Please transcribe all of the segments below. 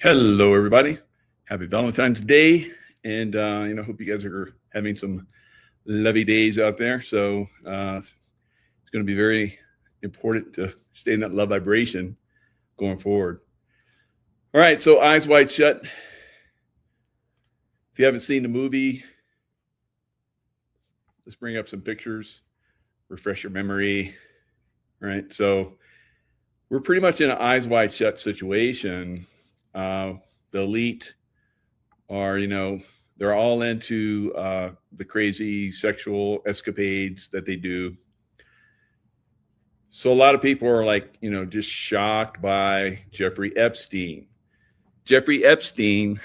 Hello, everybody. Happy Valentine's Day, and hope you guys are having some lovely days out there. So it's going to be very important to stay in that love vibration going forward. All right, so Eyes Wide Shut. If you haven't seen the movie, let's bring up some pictures, refresh your memory. All right, so we're pretty much in an Eyes Wide Shut situation. The elite are, they're all into the crazy sexual escapades that they do. So a lot of people are like, just shocked by Jeffrey Epstein. Jeffrey Epstein,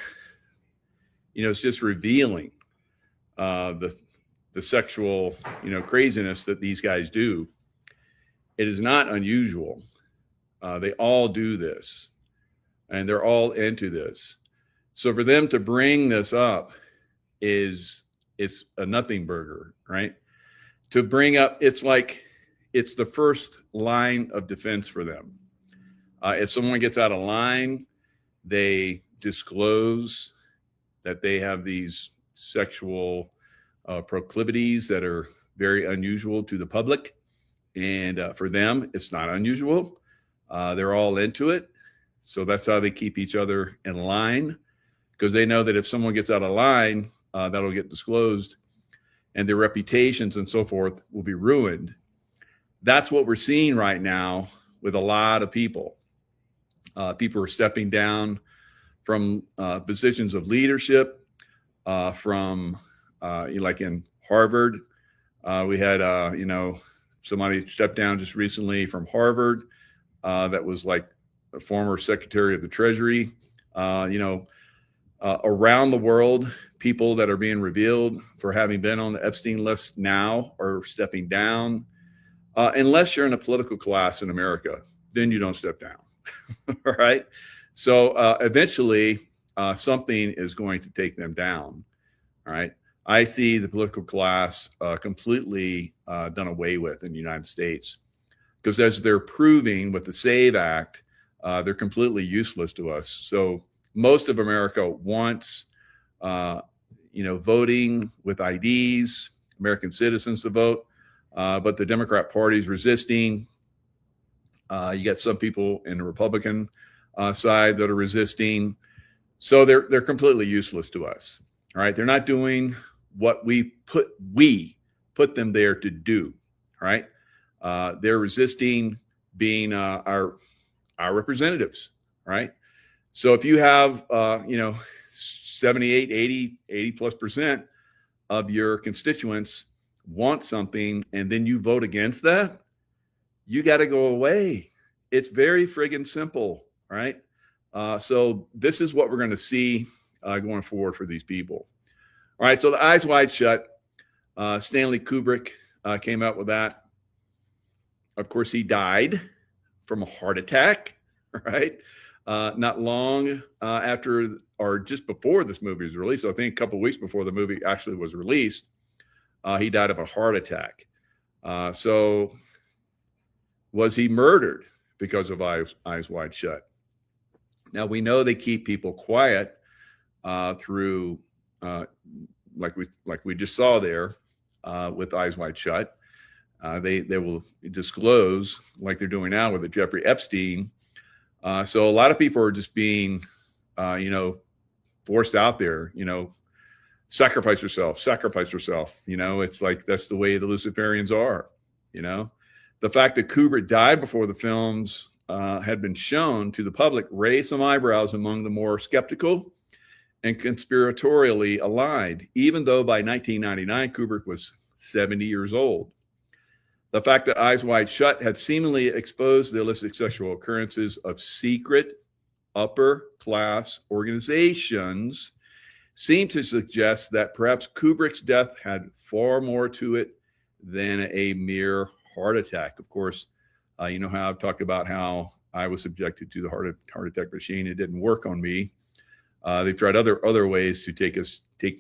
is just revealing the sexual, craziness that these guys do. It is not unusual. They all do this, and they're all into this. So for them to bring this up it's a nothing burger, right? To bring up, it's like it's the first line of defense for them. If someone gets out of line, they disclose that they have these sexual proclivities that are very unusual to the public. And for them, it's not unusual. They're all into it. So that's how they keep each other in line, because they know that if someone gets out of line, that'll get disclosed and their reputations and so forth will be ruined. That's what we're seeing right now with a lot of people. People are stepping down from positions of leadership, from like in Harvard. We had, somebody stepped down just recently from Harvard that was like a former Secretary of the Treasury. Around the world, people that are being revealed for having been on the Epstein list now are stepping down. Unless you're in a political class in America, then you don't step down. All right. So eventually something is going to take them down. All right. I see the political class completely done away with in the United States, because as they're proving with the SAVE Act, they're completely useless to us. So most of America wants, voting with IDs, American citizens to vote, but the Democrat Party is resisting. You got some people in the Republican side that are resisting. So they're completely useless to us. All right, they're not doing what we put them there to do. All right, they're resisting being our representatives. All right. So if you have, 78, 80 plus % of your constituents want something and then you vote against that, you got to go away. It's very friggin' simple. Right. So this is what we're going to see going forward for these people. All right. So the Eyes Wide Shut, Stanley Kubrick came out with that. Of course, he died from a heart attack. Right. Not long after or just before this movie was released. I think a couple of weeks before the movie actually was released, he died of a heart attack. So was he murdered because of Eyes Wide Shut? Now, we know they keep people quiet through, like we just saw there with Eyes Wide Shut. They will disclose, like they're doing now with the Jeffrey Epstein. So a lot of people are just being, forced out there, sacrifice yourself. It's like, that's the way the Luciferians are, The fact that Kubrick died before the films had been shown to the public raised some eyebrows among the more skeptical and conspiratorially aligned, even though by 1999, Kubrick was 70 years old. The fact that Eyes Wide Shut had seemingly exposed the illicit sexual occurrences of secret upper class organizations seemed to suggest that perhaps Kubrick's death had far more to it than a mere heart attack. Of course, you know how I've talked about how I was subjected to the heart attack machine. It didn't work on me. They've tried other ways to take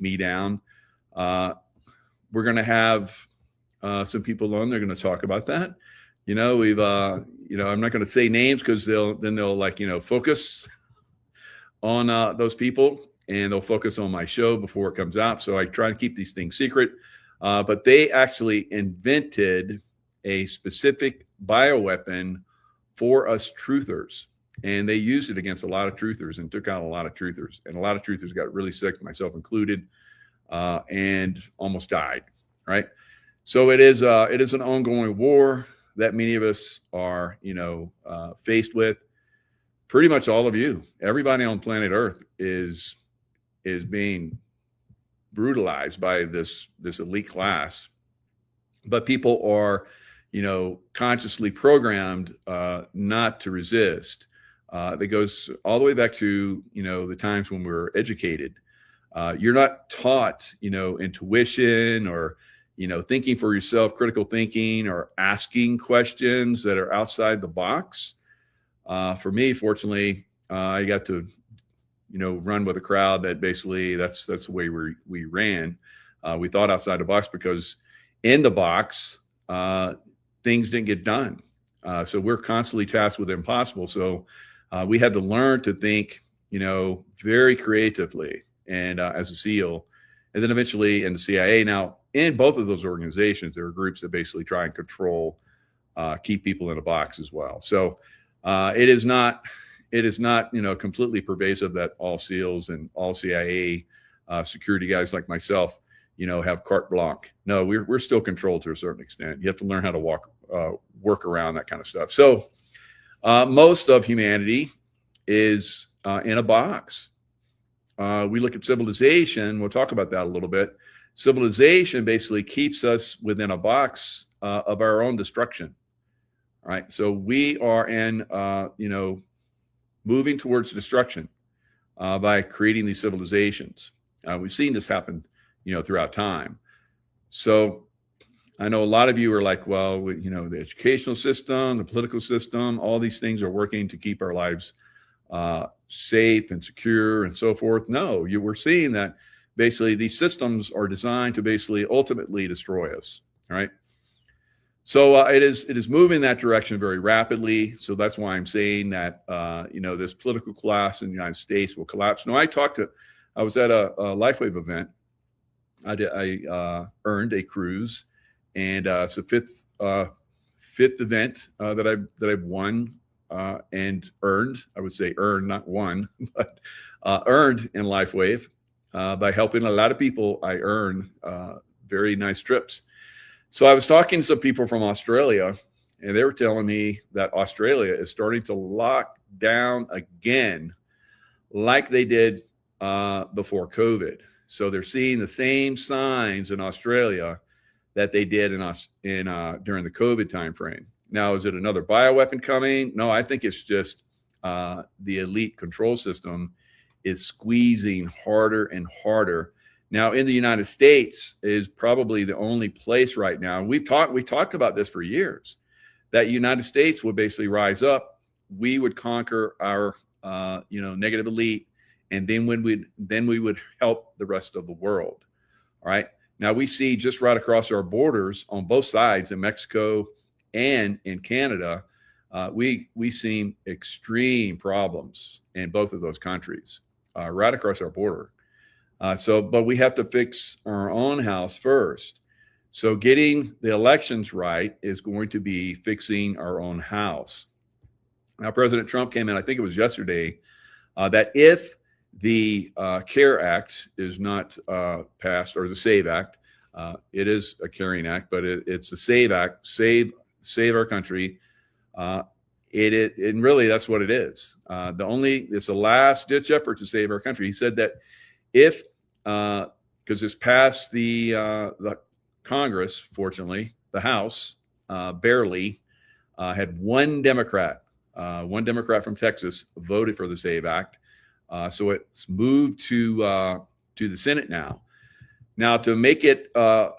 me down. We're going to have some people on. They're going to talk about that. I'm not going to say names because they'll focus on those people, and they'll focus on my show before it comes out. So I try to keep these things secret. But they actually invented a specific bioweapon for us truthers. And they used it against a lot of truthers and took out a lot of truthers. And a lot of truthers got really sick, myself included, and almost died. Right. So it is an ongoing war that many of us are, faced with. Pretty much all of you, everybody on planet Earth is being brutalized by this elite class. But people are, consciously programmed not to resist. That goes all the way back to, the times when we were educated. You're not taught, intuition or, thinking for yourself, critical thinking, or asking questions that are outside the box. For me, fortunately, I got to, run with a crowd that basically that's the way we ran. We thought outside the box because in the box, things didn't get done. So we're constantly tasked with the impossible. So we had to learn to think, very creatively and as a SEAL, and then eventually in the CIA. Now, in both of those organizations, there are groups that basically try and control, keep people in a box as well. So it is not, completely pervasive that all SEALs and all CIA security guys like myself, have carte blanche. No, we're still controlled to a certain extent. You have to learn how to work around that kind of stuff. So most of humanity is in a box. We look at civilization. We'll talk about that a little bit. Civilization basically keeps us within a box of our own destruction. All right. So we are in, moving towards destruction by creating these civilizations. We've seen this happen, throughout time. So I know a lot of you are like, well, the educational system, the political system, all these things are working to keep our lives safe and secure and so forth. No, we're seeing that basically these systems are designed to basically ultimately destroy us. All right. So it is moving in that direction very rapidly. So that's why I'm saying that, this political class in the United States will collapse. No, I was at a LifeWave event. I earned a cruise, and it's the fifth event that I've won and earned. I would say earned, not won, but earned in LifeWave by helping a lot of people. I earned very nice trips. So I was talking to some people from Australia, and they were telling me that Australia is starting to lock down again, like they did before COVID. So they're seeing the same signs in Australia that they did during the COVID timeframe. Now, is it another bioweapon coming? No, I think it's just the elite control system is squeezing harder and harder. Now, in the United States is probably the only place right now. We talked about this for years, that United States would basically rise up. We would conquer our negative elite, and then we would help the rest of the world. All right. Now we see just right across our borders on both sides in Mexico and in Canada, we see extreme problems in both of those countries right across our border. But we have to fix our own house first. So getting the elections right is going to be fixing our own house. Now, President Trump came in, I think it was yesterday, that if the CARE Act is not passed, or the SAVE Act, it is a carrying act, but it's a SAVE Act, save our country. And really that's what it is. It's a last ditch effort to save our country. He said that if, because it's passed the Congress, fortunately, the House barely had one Democrat from Texas voted for the SAVE Act. So it's moved to the Senate now. Now, to make it to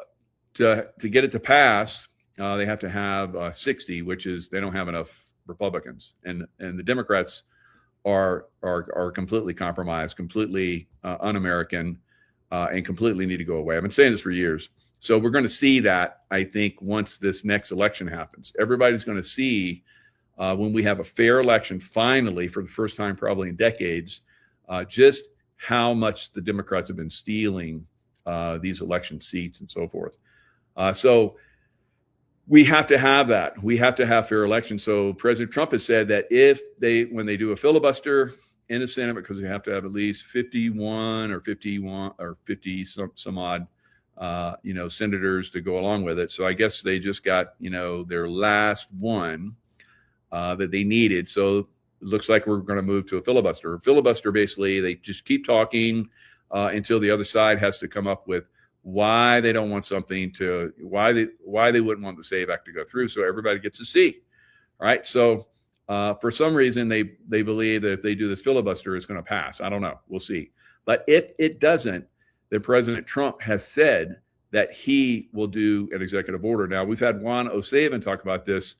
get it to pass, they have to have 60, which is they don't have enough Republicans, and the Democrats are completely compromised, completely un-American, and completely need to go away. I've been saying this for years. So we're going to see that, I think, once this next election happens. Everybody's going to see when we have a fair election, finally, for the first time probably in decades, just how much the Democrats have been stealing these election seats and so forth. So we have to have that. We have to have fair elections. So President Trump has said that when they do a filibuster in the Senate, because they have to have at least 51 or 50 some odd, senators to go along with it. So I guess they just got, their last one that they needed. So it looks like we're going to move to a filibuster. Filibuster, basically, they just keep talking until the other side has to come up with why they don't want something why they wouldn't want the SAVE Act to go through, so everybody gets to see. All right. So for some reason, they believe that if they do this filibuster, it's going to pass. I don't know. We'll see. But if it doesn't, then President Trump has said that he will do an executive order. Now, we've had Juan O'Savin talk about this,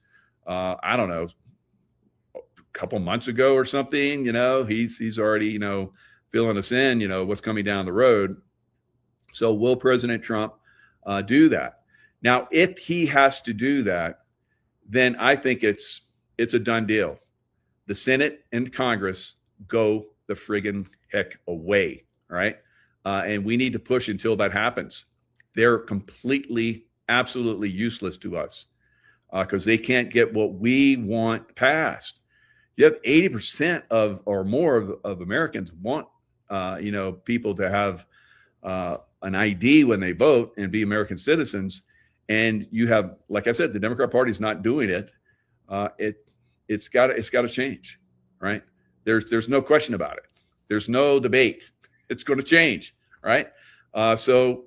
I don't know, a couple months ago or something. He's already, filling us in, what's coming down the road. So will President Trump do that? Now, if he has to do that, then I think it's a done deal. The Senate and Congress go the friggin' heck away, all right? And we need to push until that happens. They're completely, absolutely useless to us because they can't get what we want passed. You have 80% or more of Americans want, people to have an ID when they vote and be American citizens. And you have, like I said, the Democrat Party is not doing it. It's got to change, right? There's no question about it. There's no debate. It's going to change, right? So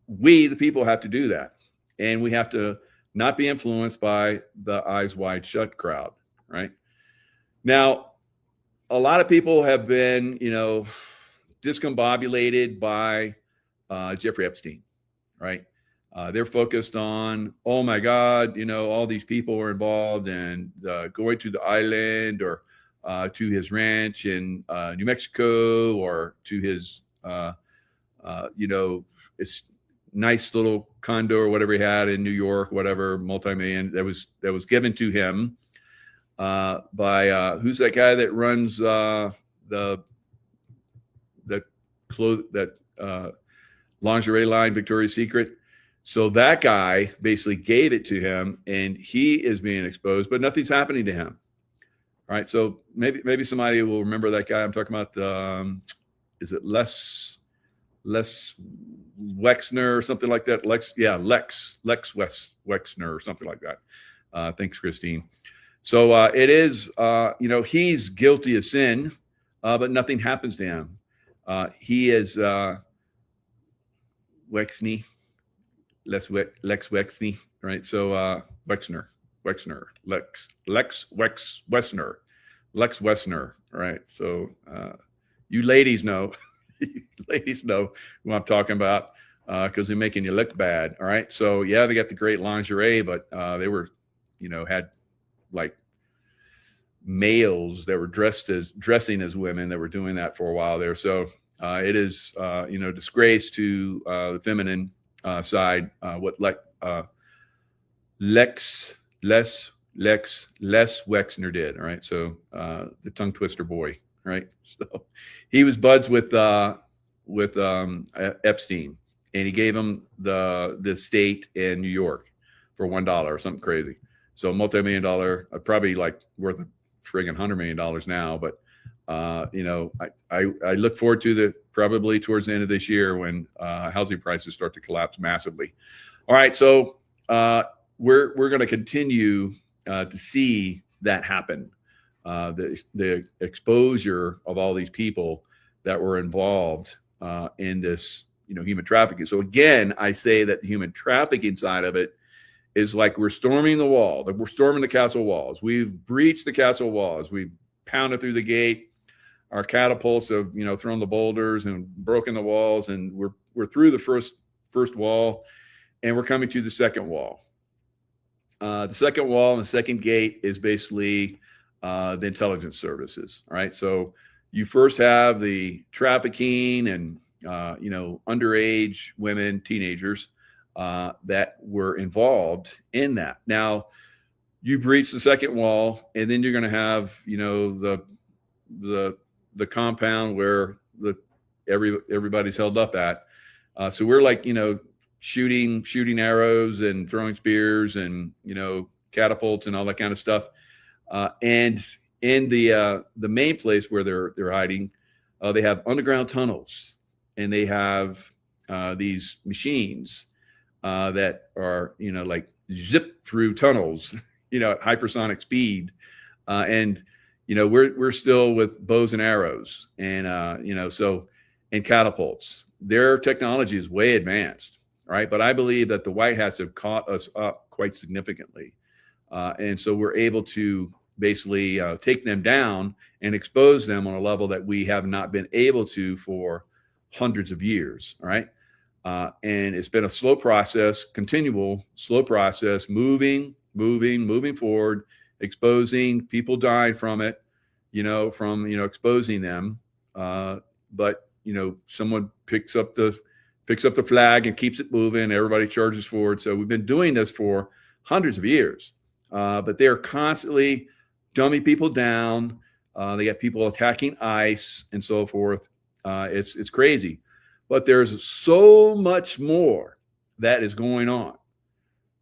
we, the people, have to do that, and we have to not be influenced by the eyes wide shut crowd, right? Now, a lot of people have been, discombobulated by Jeffrey Epstein, right? They're focused on, oh my God, all these people were involved and going to the island or to his ranch in New Mexico or to his, his nice little condo or whatever he had in New York, whatever, multi-million that was given to him by who's that guy that runs the lingerie line, Victoria's Secret. So that guy basically gave it to him, and he is being exposed, but nothing's happening to him. All right. So maybe somebody will remember that guy I'm talking about. Is it Les Wexner or something like that? Lex Wexner or something like that. Thanks, Christine. So it is, he's guilty of sin, but nothing happens to him. He is Wexney, Lex Wexney, right? So Wexner, Lex Wexner, right? So you ladies know, who I'm talking about because they're making you look bad, all right? So yeah, they got the great lingerie, but they were, had like males that were dressing as women that were doing that for a while there. So it is, disgrace to the feminine side, what Les Wexner did. All right. So the tongue twister boy. Right. So he was buds with Epstein, and he gave him the state in New York for $1 or something crazy. So multi-million-dollar, probably like worth a friggin' $100 million now. But I look forward to probably towards the end of this year when housing prices start to collapse massively. All right, so we're going to continue to see that happen. The exposure of all these people that were involved in this, human trafficking. So again, I say that the human trafficking side of it is like we're storming the wall. We're storming the castle walls. We've breached the castle walls. We've pounded through the gate. Our catapults have, thrown the boulders and broken the walls, and we're through the first wall, and we're coming to the second wall. The second wall and the second gate is basically the intelligence services. All right. So you first have the trafficking and, underage women, teenagers that were involved in that. Now you breach the second wall, and then you're going to have, the the compound where everybody's held up at. So we're like, shooting arrows and throwing spears and, catapults and all that kind of stuff. And in the main place where they're hiding, they have underground tunnels, and they have these machines that are, like zip through tunnels, at hypersonic speed. And we're still with bows and arrows, and and catapults. Their technology is way advanced, right? But I believe that the white hats have caught us up quite significantly, and so we're able to basically take them down and expose them on a level that we have not been able to for hundreds of years. All right. And it's been a slow process, continual slow process, moving forward, exposing. People died from it, from exposing them. But someone picks up the flag and keeps it moving. Everybody charges forward. So we've been doing this for hundreds of years. But they're constantly dumbing people down. They got people attacking ICE and so forth. It's crazy. But there's so much more that is going on,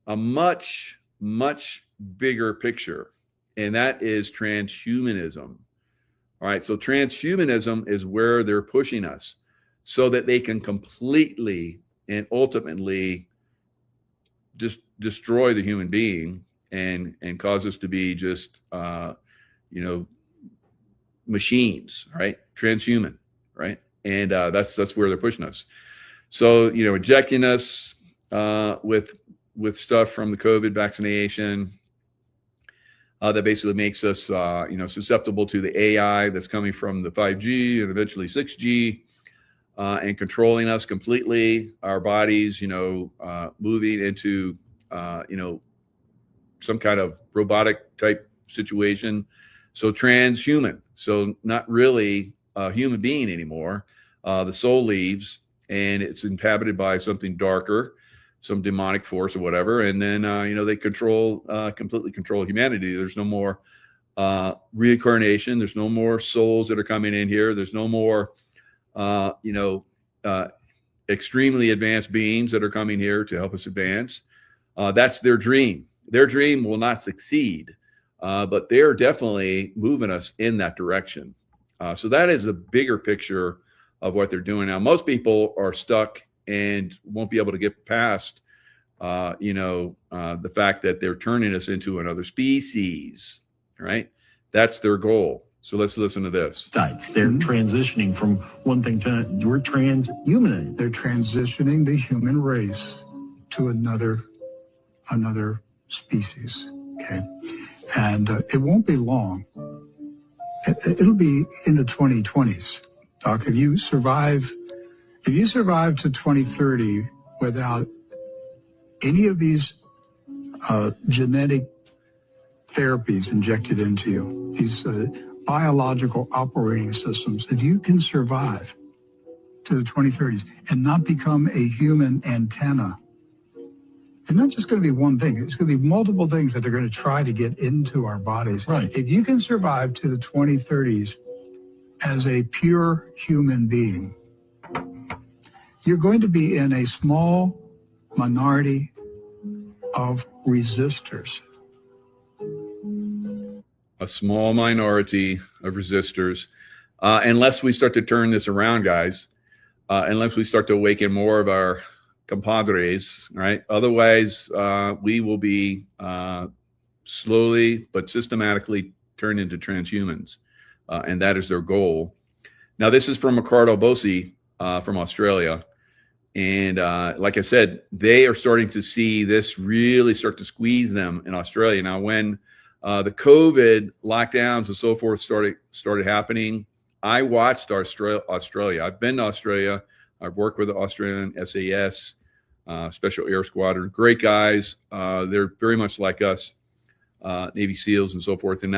a much, much bigger picture, and that is transhumanism. All right, so transhumanism is where they're pushing us so that they can completely and ultimately just destroy the human being and cause us to be just, machines, right? Transhuman, right? And that's where they're pushing us. So, injecting us with stuff from the COVID vaccination that basically makes us, susceptible to the AI that's coming from the 5G and eventually 6G, and controlling us completely, our bodies, moving into, some kind of robotic type situation. So transhuman. So not really a human being anymore. The soul leaves and it's inhabited by something darker, some demonic force or whatever. And then, they completely control humanity. There's no more reincarnation. There's no more souls that are coming in here. There's no more, extremely advanced beings that are coming here to help us advance. That's their dream. Their dream will not succeed, but they're definitely moving us in that direction. So that is the bigger picture of what they're doing now. Most people are stuck and won't be able to get past, the fact that they're turning us into another species, right? That's their goal. So let's listen to this. They're transitioning from one thing to another. We're transhumanizing. They're transitioning the human race to another species. Okay, and it won't be long. It'll be in the 2020s. Doc, if you survive to 2030 without any of these genetic therapies injected into you, these biological operating systems, if you can survive to the 2030s and not become a human antenna, it's not just going to be one thing. It's going to be multiple things that they're going to try to get into our bodies. Right. If you can survive to the 2030s as a pure human being, you're going to be in a small minority of resistors. A small minority of resistors, unless we start to turn this around, guys, unless we start to awaken more of our compadres, right? Otherwise, we will be slowly but systematically turned into transhumans, and that is their goal. Now, this is from Ricardo Bossi from Australia. And like I said, they are starting to see this really start to squeeze them in Australia. Now, when the COVID lockdowns and so forth started happening, I watched Australia. I've been to Australia. I've worked with the Australian SAS, Special Air Squadron. Great guys. They're very much like us, Navy SEALs and so forth. And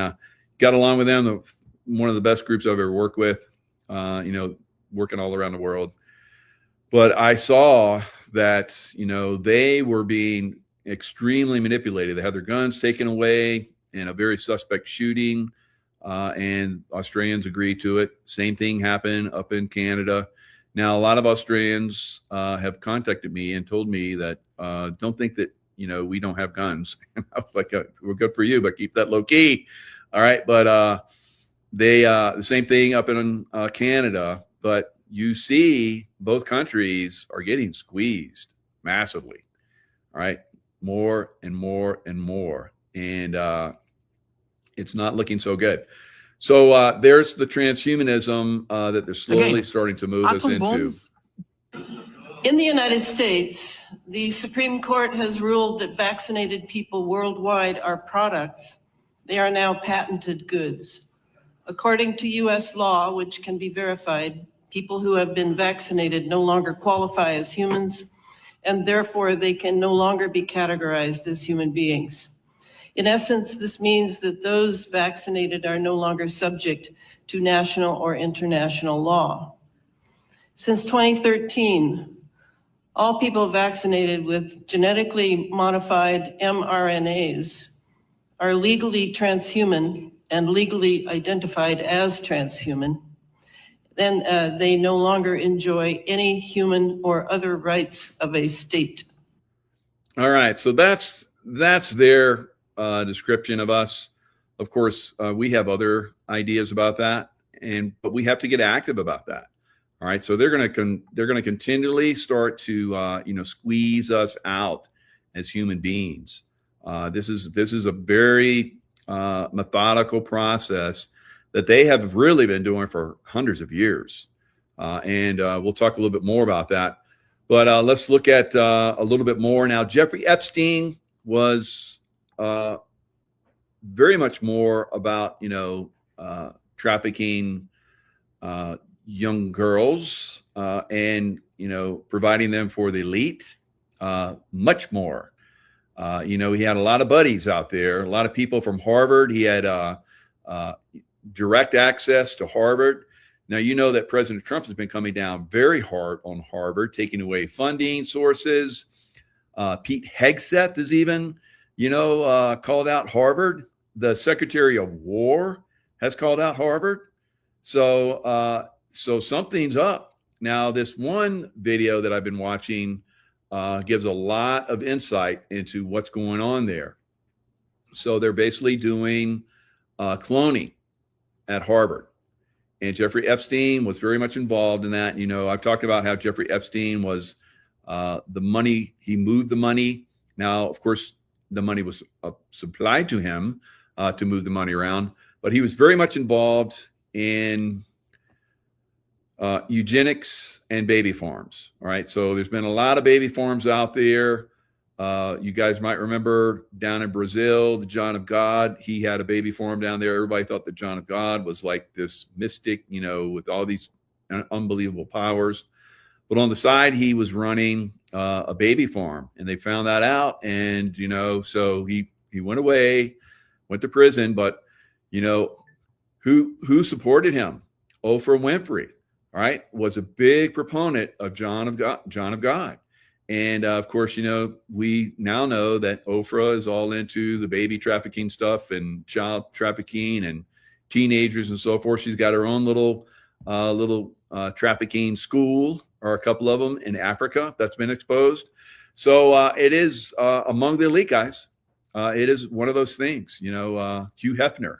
got along with them. One of the best groups I've ever worked with, working all around the world. But I saw that, they were being extremely manipulated. They had their guns taken away in a very suspect shooting. and Australians agree to it. Same thing happened up in Canada. Now, a lot of Australians have contacted me and told me that don't think that, we don't have guns. And I was like, we're good for you, but keep that low key. All right. But they the same thing up in Canada. But you see both countries are getting squeezed massively. All right. More and more and more. And it's not looking so good. So there's the transhumanism that they're slowly starting to move us into. In the United States, the Supreme Court has ruled that vaccinated people worldwide are products. They are now patented goods. According to U.S. law, which can be verified, people who have been vaccinated no longer qualify as humans, and therefore they can no longer be categorized as human beings. In essence, this means that those vaccinated are no longer subject to national or international law. Since 2013, all people vaccinated with genetically modified mRNAs are legally transhuman and legally identified as transhuman. Then they no longer enjoy any human or other rights of a state. All right, so that's their description of us. Of course, we have other ideas about that, but we have to get active about that. All right, so they're going to continually start to squeeze us out as human beings. This is a very methodical process that they have really been doing for hundreds of years, and we'll talk a little bit more about that. But let's look at a little bit more now. Jeffrey Epstein was very much more about trafficking young girls and providing them for the elite. Much more. He had a lot of buddies out there, a lot of people from Harvard. He had direct access to Harvard. Now, you know that President Trump has been coming down very hard on Harvard, taking away funding sources. Pete Hegseth is even, called out Harvard. The Secretary of War has called out Harvard. So something's up. Now, this one video that I've been watching gives a lot of insight into what's going on there. So they're basically doing cloning at Harvard. And Jeffrey Epstein was very much involved in that. I've talked about how Jeffrey Epstein was the money. He moved the money. Now, of course, the money was supplied to him to move the money around. But he was very much involved in eugenics and baby farms. All right. So there's been a lot of baby farms out there. You guys might remember down in Brazil, the John of God, he had a baby farm down there. Everybody thought the John of God was like this mystic, with all these unbelievable powers. But on the side, he was running a baby farm, and they found that out. And, so he went away, went to prison. But, who supported him? Oprah Winfrey, all right, was a big proponent of John of God. And of course, we now know that Oprah is all into the baby trafficking stuff and child trafficking and teenagers and so forth. She's got her own little trafficking school, or a couple of them in Africa that's been exposed. So it is among the elite guys. It is one of those things, Hugh Hefner,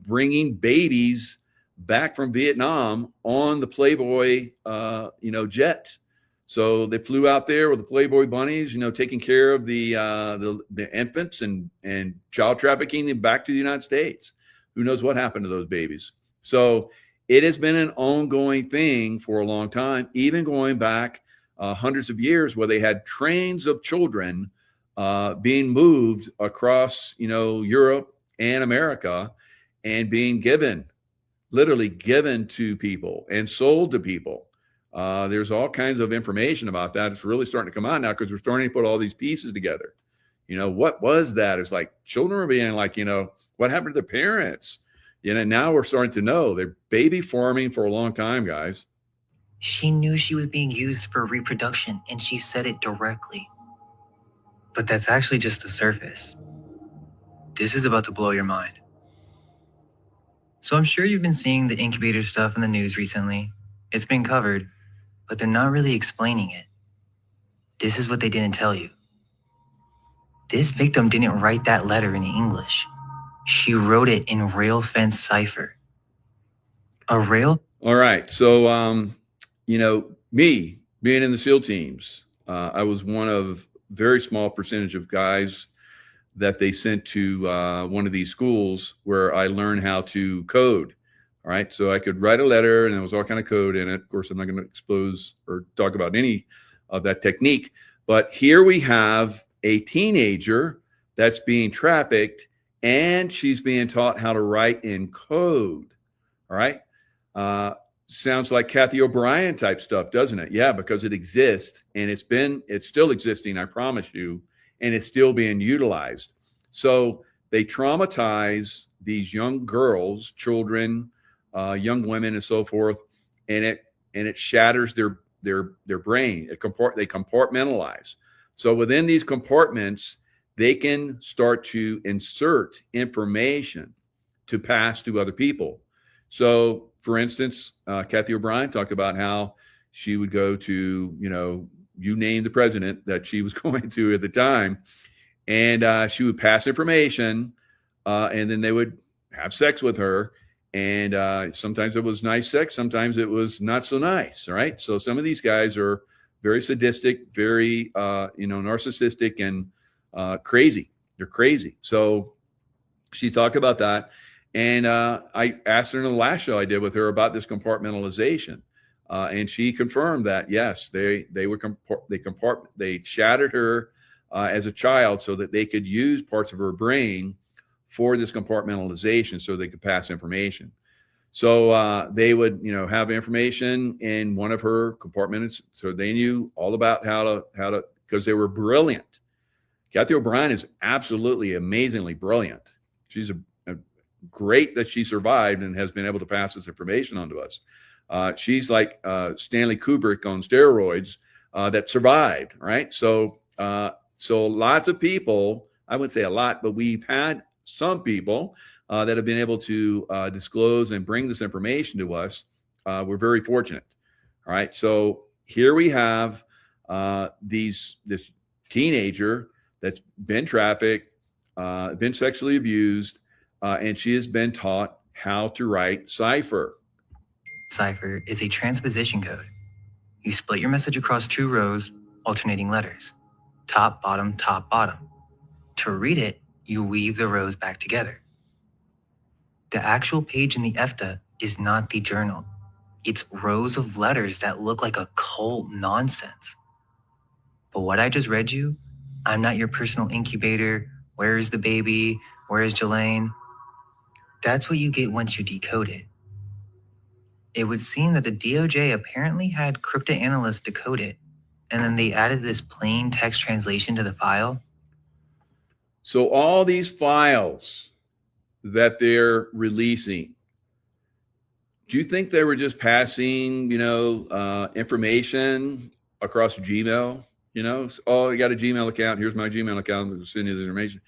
bringing babies back from Vietnam on the Playboy, jet. So they flew out there with the Playboy bunnies, taking care of the infants and child trafficking them back to the United States. Who knows what happened to those babies? So it has been an ongoing thing for a long time, even going back hundreds of years, where they had trains of children being moved across, Europe and America, and being literally given to people and sold to people. There's all kinds of information about that. It's really starting to come out now because we're starting to put all these pieces together. What was that? It's like children are being like, what happened to their parents? Now we're starting to know they're baby farming for a long time, guys. She knew she was being used for reproduction, and she said it directly. But that's actually just the surface. This is about to blow your mind. So I'm sure you've been seeing the incubator stuff in the news recently. It's been covered, but they're not really explaining it. This is what they didn't tell you. This victim didn't write that letter in English. She wrote it in rail fence cipher. A rail? All right. So, me being in the SEAL teams, I was one of very small percentage of guys that they sent to one of these schools where I learned how to code. All right. So I could write a letter and there was all kind of code in it. Of course, I'm not going to expose or talk about any of that technique. But here we have a teenager that's being trafficked and she's being taught how to write in code. All right. Sounds like Kathy O'Brien type stuff, doesn't it? Yeah, because it exists and it's still existing, I promise you, and it's still being utilized. So they traumatize these young girls, children, young women, and so forth, and it shatters their brain. They compartmentalize. So within these compartments, they can start to insert information to pass to other people. So, for instance, Kathy O'Brien talked about how she would go to, you name the president that she was going to at the time, and she would pass information, and then they would have sex with her. And sometimes it was nice sex, sometimes it was not so nice. All right. So some of these guys are very sadistic, very narcissistic, and crazy. They're crazy. So she talked about that. And I asked her in the last show I did with her about this compartmentalization, and she confirmed that yes, they shattered her as a child so that they could use parts of her brain for this compartmentalization, so they could pass information. So they would have information in one of her compartments, so they knew all about how to because they were brilliant. Kathy O'Brien is absolutely amazingly brilliant. She's a great that she survived and has been able to pass this information on to us. She's like Stanley Kubrick on steroids that survived, right? So lots of people, I wouldn't say a lot, but we've had some people that have been able to disclose and bring this information to us. We're very fortunate. All right. So here we have this teenager that's been trafficked, been sexually abused, and she has been taught how to write cipher. Cipher is a transposition code. You split your message across 2 rows, alternating letters. Top, bottom, top, bottom. To read it, you weave the rows back together. The actual page in the EFTA is not the journal. It's rows of letters that look like occult nonsense. But what I just read you, I'm not your personal incubator, where is the baby, where is Jelaine? That's what you get once you decode it. It would seem that the DOJ apparently had cryptanalysts decode it, and then they added this plain text translation to the file. So all these files that they're releasing, do you think they were just passing, information across Gmail? Oh, you got a Gmail account. Here's my Gmail account. We'll send you this information.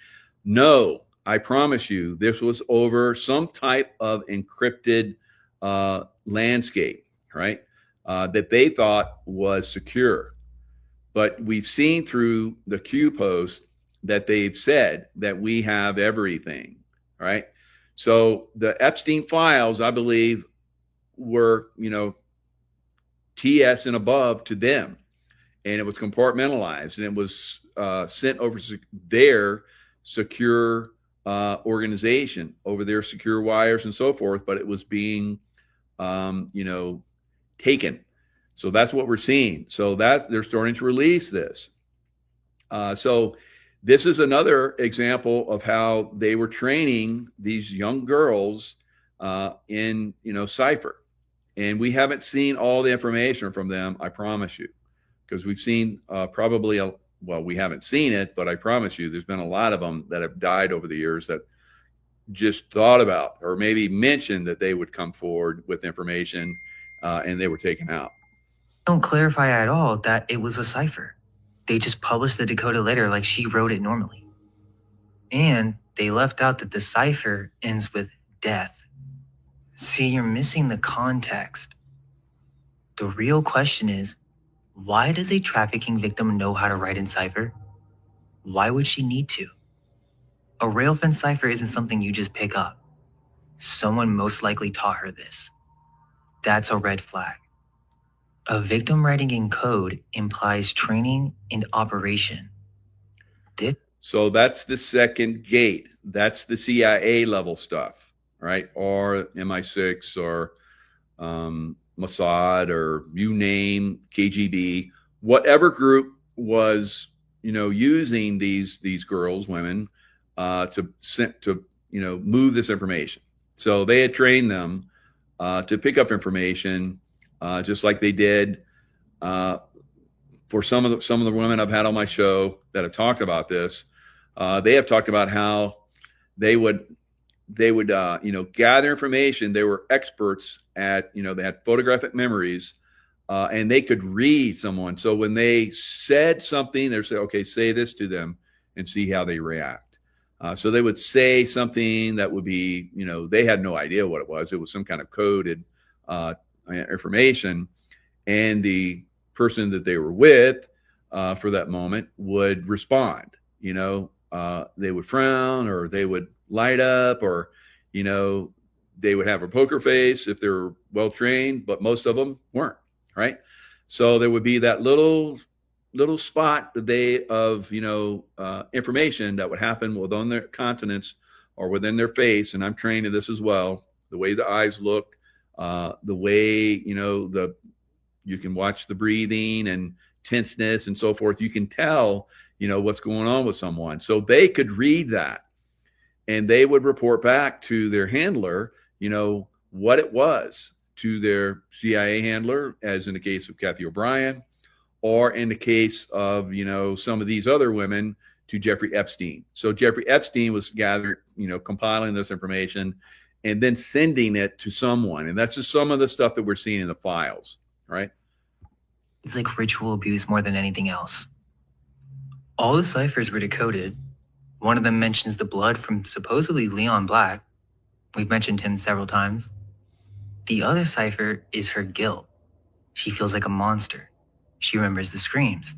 No, I promise you, this was over some type of encrypted landscape, right? That they thought was secure. But we've seen through the Q post that they've said that we have everything, right? So the Epstein files, I believe, were, TS and above to them. And it was compartmentalized, and it was sent over to their secure organization, over their secure wires and so forth, but it was being, taken. So that's what we're seeing. So they're starting to release this. So this is another example of how they were training these young girls in, cipher. And we haven't seen all the information from them, I promise you, because we've seen we haven't seen it, but I promise you there's been a lot of them that have died over the years that just thought about or maybe mentioned that they would come forward with information and they were taken out. Don't clarify at all that it was a cipher. They just published the decoded letter like she wrote it normally. And they left out that the cipher ends with death. See, you're missing the context. The real question is, why does a trafficking victim know how to write in cipher? Why would she need to? A railfin cipher isn't something you just pick up. Someone most likely taught her this. That's a red flag. A victim writing in code implies training and operation. So that's the second gate. That's the CIA level stuff, right? Or MI6 or Mossad, or you name, KGB, whatever group was, using these girls, women, to move this information. So they had trained them to pick up information, just like they did for some of the women I've had on my show that have talked about this. They have talked about how they would gather information. They were experts at, they had photographic memories, and they could read someone. So when they said something, they'd say, okay, say this to them and see how they react. So they would say something that would be, they had no idea what it was. It was some kind of coded information. And the person that they were with for that moment would respond. They would frown, or they would light up, or, they would have a poker face if they were well trained, but most of them weren't, right? So there would be that little spot of information that would happen within their countenance or within their face. And I'm trained in this as well. The way the eyes look, the way, you can watch the breathing and tenseness and so forth. You can tell, what's going on with someone. So they could read that, and they would report back to their handler, what it was, to their CIA handler, as in the case of Kathy O'Brien, or in the case of, some of these other women, to Jeffrey Epstein. So Jeffrey Epstein was gathering, compiling this information and then sending it to someone. And that's just some of the stuff that we're seeing in the files, right? It's like ritual abuse more than anything else. All the ciphers were decoded. One of them mentions the blood from supposedly Leon Black. We've mentioned him several times. The other cipher is her guilt. She feels like a monster. She remembers the screams.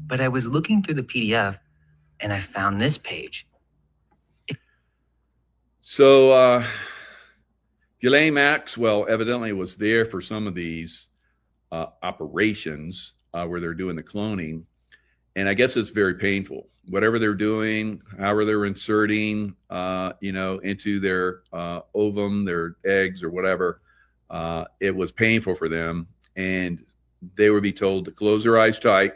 But I was looking through the PDF and I found this page. So Ghislaine Maxwell evidently was there for some of these operations where they're doing the cloning. And I guess it's very painful. Whatever they're doing, however they're inserting, into their ovum, their eggs or whatever, it was painful for them. And they would be told to close their eyes tight,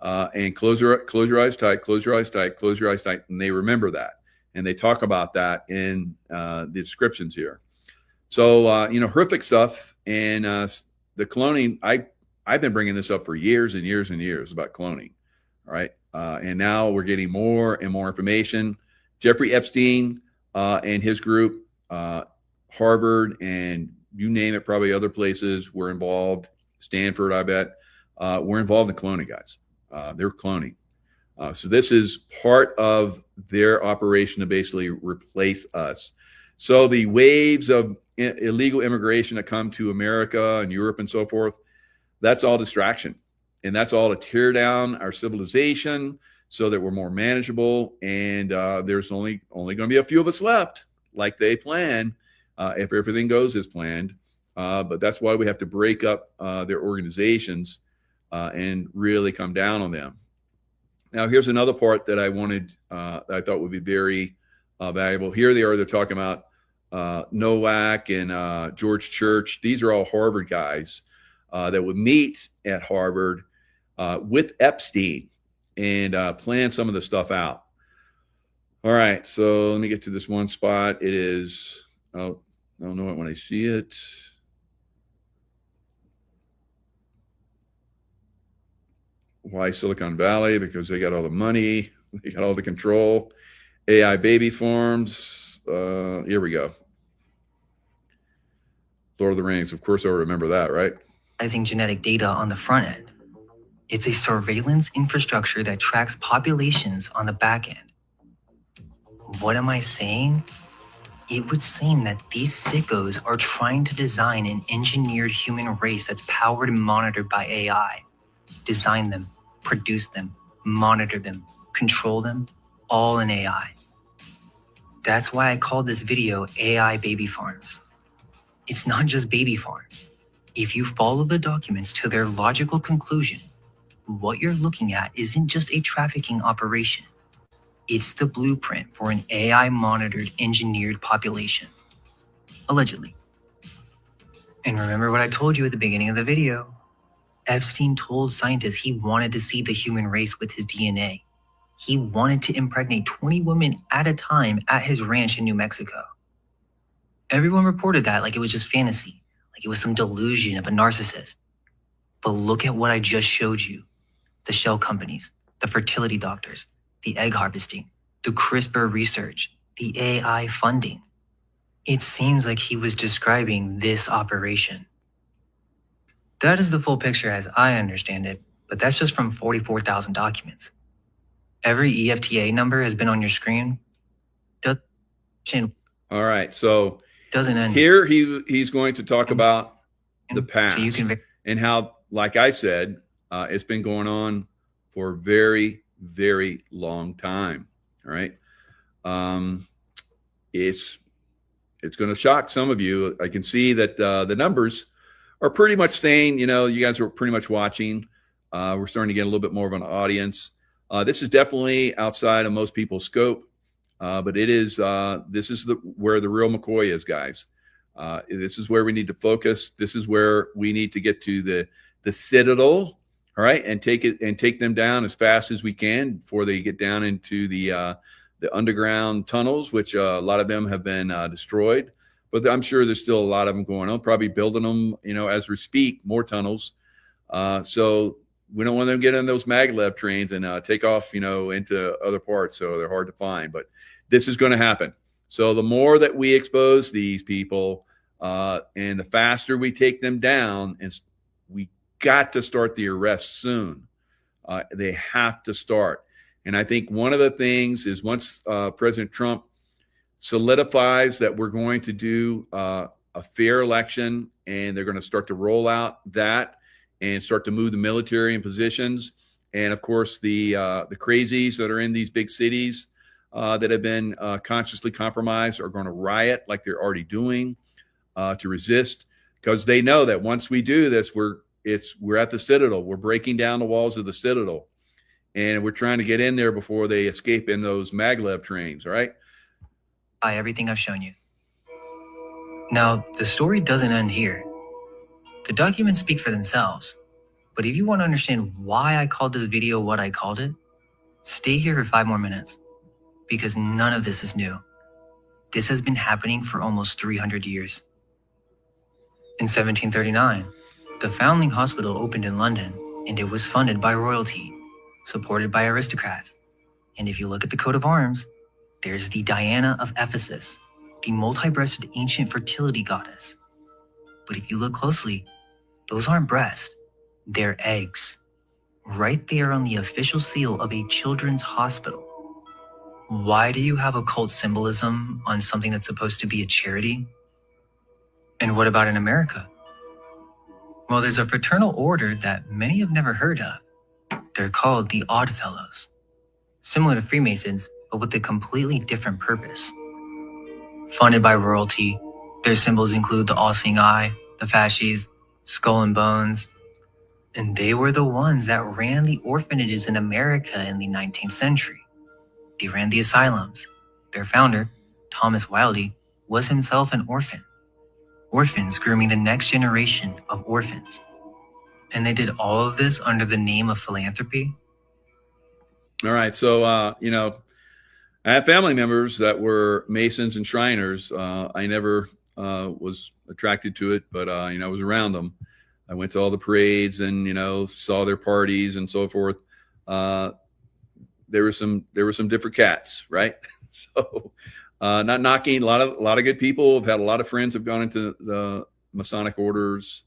and close your eyes tight, close your eyes tight, close your eyes tight. And they remember that. And they talk about that in the descriptions here. So, horrific stuff. And the cloning, I've been bringing this up for years and years and years about cloning. All right. And now we're getting more and more information. Jeffrey Epstein and his group, Harvard, and you name it, probably other places were involved. Stanford, I bet, were involved in cloning, guys. They're cloning. So this is part of their operation to basically replace us. So the waves of illegal immigration that come to America and Europe and so forth, that's all distraction. And that's all to tear down our civilization so that we're more manageable. And there's only going to be a few of us left, like they plan, if everything goes as planned. But that's why we have to break up their organizations and really come down on them. Now, here's another part that I wanted, that I thought would be very valuable. Here they're talking about Nowak and George Church. These are all Harvard guys that would meet at Harvard with Epstein and plan some of the stuff out. All right, so let me get to this one spot. It is, I don't know it when I see it. Why Silicon Valley? Because they got all the money, they got all the control. AI baby forms. Here we go. Lord of the Rings. Of course, I remember that, right? Using genetic data on the front end. It's a surveillance infrastructure that tracks populations on the back end. What am I saying? it would seem that these sickos are trying to design an engineered human race that's powered and monitored by AI. Design them, produce them, monitor them, control them, all in AI. That's why I called this video AI Baby Farms. It's not just baby farms. If you follow the documents to their logical conclusion, what you're looking at isn't just a trafficking operation. It's the blueprint for an AI-monitored, engineered population. Allegedly. And remember what I told you at the beginning of the video. Epstein told scientists he wanted to see the human race with his DNA. He wanted to impregnate 20 women at a time at his ranch in New Mexico. Everyone reported that like it was just fantasy, like it was some delusion of a narcissist. But look at what I just showed you. The shell companies, the fertility doctors, the egg harvesting, the CRISPR research, the AI funding. It seems like he was describing this operation. That is the full picture as I understand it, but that's just from 44,000 documents. Every EFTA number has been on your screen. All right, so doesn't end here. He's going to talk about the past, so you can and how, like I said, it's been going on for a very, very long time. All right, it's going to shock some of you. I can see that the numbers are pretty much staying. You know, you guys are pretty much watching. We're starting to get a little bit more of an audience. This is definitely outside of most people's scope, but it is. This is where the real McCoy is, guys. This is where we need to focus. This is where we need to get to the citadel, all right, and take them down as fast as we can before they get down into the underground tunnels, which a lot of them have been destroyed. But I'm sure there's still a lot of them going on, probably building them, you know, as we speak, more tunnels. So we don't want them to get on those maglev trains and take off, you know, into other parts. So they're hard to find, but this is going to happen. So the more that we expose these people and the faster we take them down, and we got to start the arrest soon. They have to start. And I think one of the things is once President Trump solidifies that we're going to do a fair election, and they're going to start to roll out that and start to move the military in positions. And of course, the crazies that are in these big cities that have been consciously compromised are going to riot like they're already doing to resist, because they know that once we do this, we're at the citadel. We're breaking down the walls of the citadel, and we're trying to get in there before they escape in those maglev trains. All right. By everything I've shown you. Now, the story doesn't end here. The documents speak for themselves, but if you want to understand why I called this video what I called it, stay here for 5 more minutes, because none of this is new. This has been happening for almost 300 years. In 1739, the Foundling Hospital opened in London, and it was funded by royalty, supported by aristocrats. And if you look at the coat of arms, there's the Diana of Ephesus, the multi-breasted ancient fertility goddess. But if you look closely, those aren't breasts, they're eggs. Right there on the official seal of a children's hospital. Why do you have occult symbolism on something that's supposed to be a charity? And what about in America? Well, there's a fraternal order that many have never heard of. They're called the Odd Fellows. Similar to Freemasons, but with a completely different purpose. Funded by royalty, their symbols include the all-seeing eye, the fasces, skull and bones, and they were the ones that ran the orphanages in America in the 19th century. They ran the asylums. Their founder, Thomas Wildey, was himself an orphan. Orphans grooming the next generation of orphans. And they did all of this under the name of philanthropy. All right. So, you know, I have family members that were Masons and Shriners. I never was attracted to it, but, you know, I was around them. I went to all the parades and, you know, saw their parties and so forth. There were some different cats, right? So not knocking a lot of good people. I've had a lot of friends who've gone into the Masonic orders.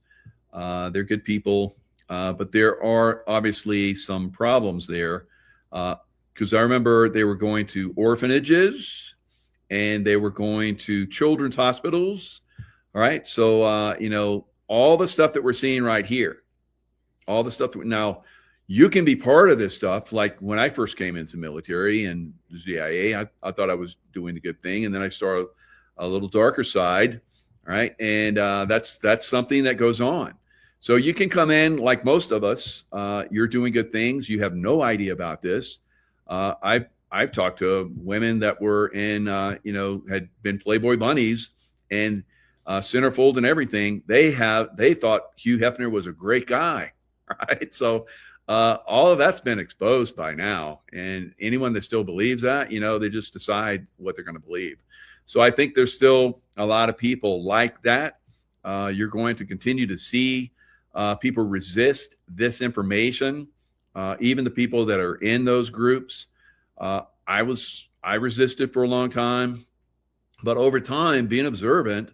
They're good people. But there are obviously some problems there. Because I remember they were going to orphanages and they were going to children's hospitals. All right. So, all the stuff that we're seeing right here, all the stuff that now you can be part of this stuff. Like when I first came into the military and the CIA, I thought I was doing the good thing. And then I saw a little darker side. Right. And that's something that goes on. So you can come in like most of us. You're doing good things. You have no idea about this. I've talked to women that were in, had been Playboy bunnies and centerfold and everything. They thought Hugh Hefner was a great guy. Right. So all of that's been exposed by now. And anyone that still believes that, they just decide what they're going to believe. So I think there's still a lot of people like that. You're going to continue to see people resist this information, even the people that are in those groups. I resisted for a long time, but over time, being observant,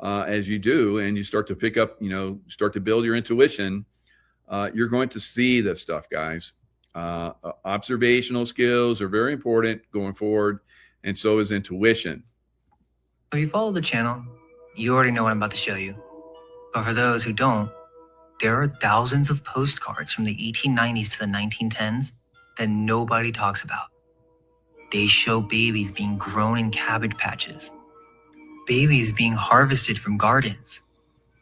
as you do, and you start to pick up, start to build your intuition, you're going to see this stuff, guys. Observational skills are very important going forward, and so is intuition. If you follow the channel, you already know what I'm about to show you. But for those who don't, there are thousands of postcards from the 1890s to the 1910s that nobody talks about. They show babies being grown in cabbage patches, babies being harvested from gardens,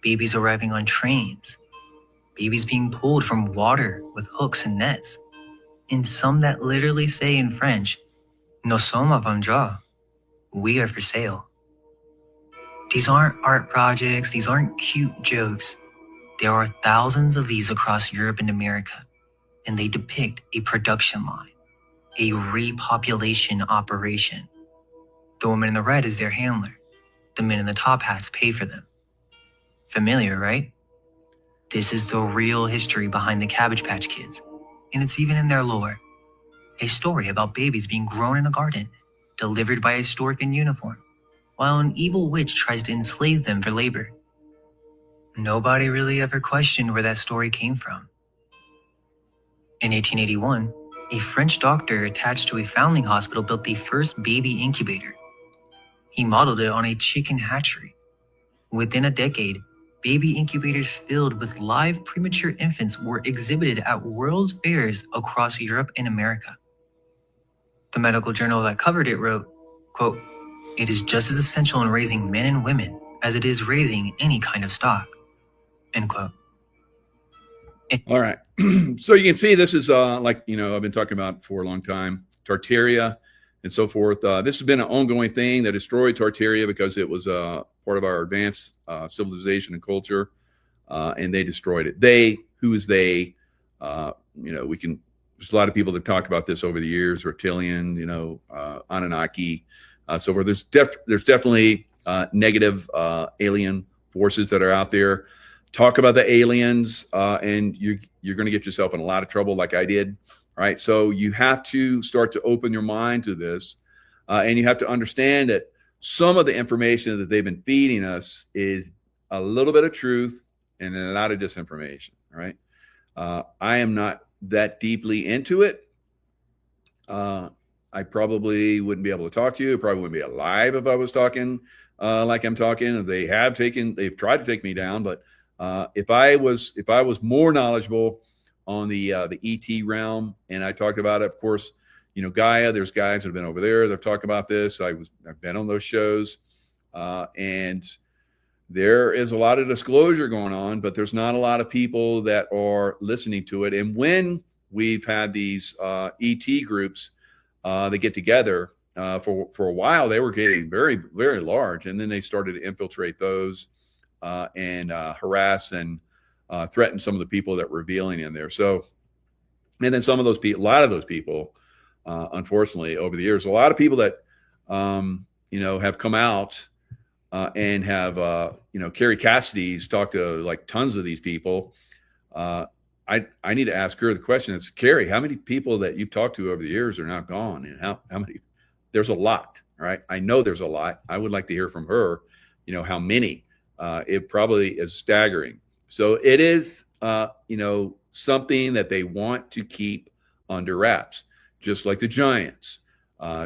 babies arriving on trains, babies being pulled from water with hooks and nets, and some that literally say in French, "Nous sommes à vendre," we are for sale. These aren't art projects, these aren't cute jokes. There are thousands of these across Europe and America, and they depict a production line, a repopulation operation. The woman in the red is their handler. The men in the top hats pay for them. Familiar, right? This is the real history behind the Cabbage Patch Kids, and it's even in their lore. A story about babies being grown in a garden, delivered by a stork in uniform, while an evil witch tries to enslave them for labor. Nobody really ever questioned where that story came from. In 1881, a French doctor attached to a foundling hospital built the first baby incubator. He modeled it on a chicken hatchery. Within a decade, baby incubators filled with live premature infants were exhibited at world's fairs across Europe and America. The medical journal that covered it wrote, quote, "It is just as essential in raising men and women as it is raising any kind of stock," end quote. All right. So you can see this is I've been talking about for a long time, Tartaria and so forth. This has been an ongoing thing that destroyed Tartaria because it was part of our advanced civilization and culture, and they destroyed it. They, who is they? There's a lot of people that talk about this over the years, reptilian, Anunnaki, so forth. There's definitely negative alien forces that are out there. Talk about the aliens, and you're going to get yourself in a lot of trouble like I did. All right. So you have to start to open your mind to this, and you have to understand that some of the information that they've been feeding us is a little bit of truth and a lot of disinformation. All right. I am not that deeply into it. I probably wouldn't be able to talk to you. I probably wouldn't be alive if I was talking like I'm talking. They've tried to take me down, but if I was more knowledgeable on the ET realm, and I talked about it, of course, Gaia, there's guys that have been over there that have talked about this. I've been on those shows, and there is a lot of disclosure going on, but there's not a lot of people that are listening to it. And when we've had these ET groups that get together, for a while, they were getting very, very large, and then they started to infiltrate those and harass and threaten some of the people that were revealing in there. So, and then some of those people, a lot of those people, unfortunately, over the years, a lot of people that have come out and have Carrie Cassidy's talked to like tons of these people. I need to ask her the question. It's, Carrie, how many people that you've talked to over the years are now gone, and how many? There's a lot, right? I know there's a lot. I would like to hear from her. How many? It probably is staggering. So it is, something that they want to keep under wraps, just like the giants.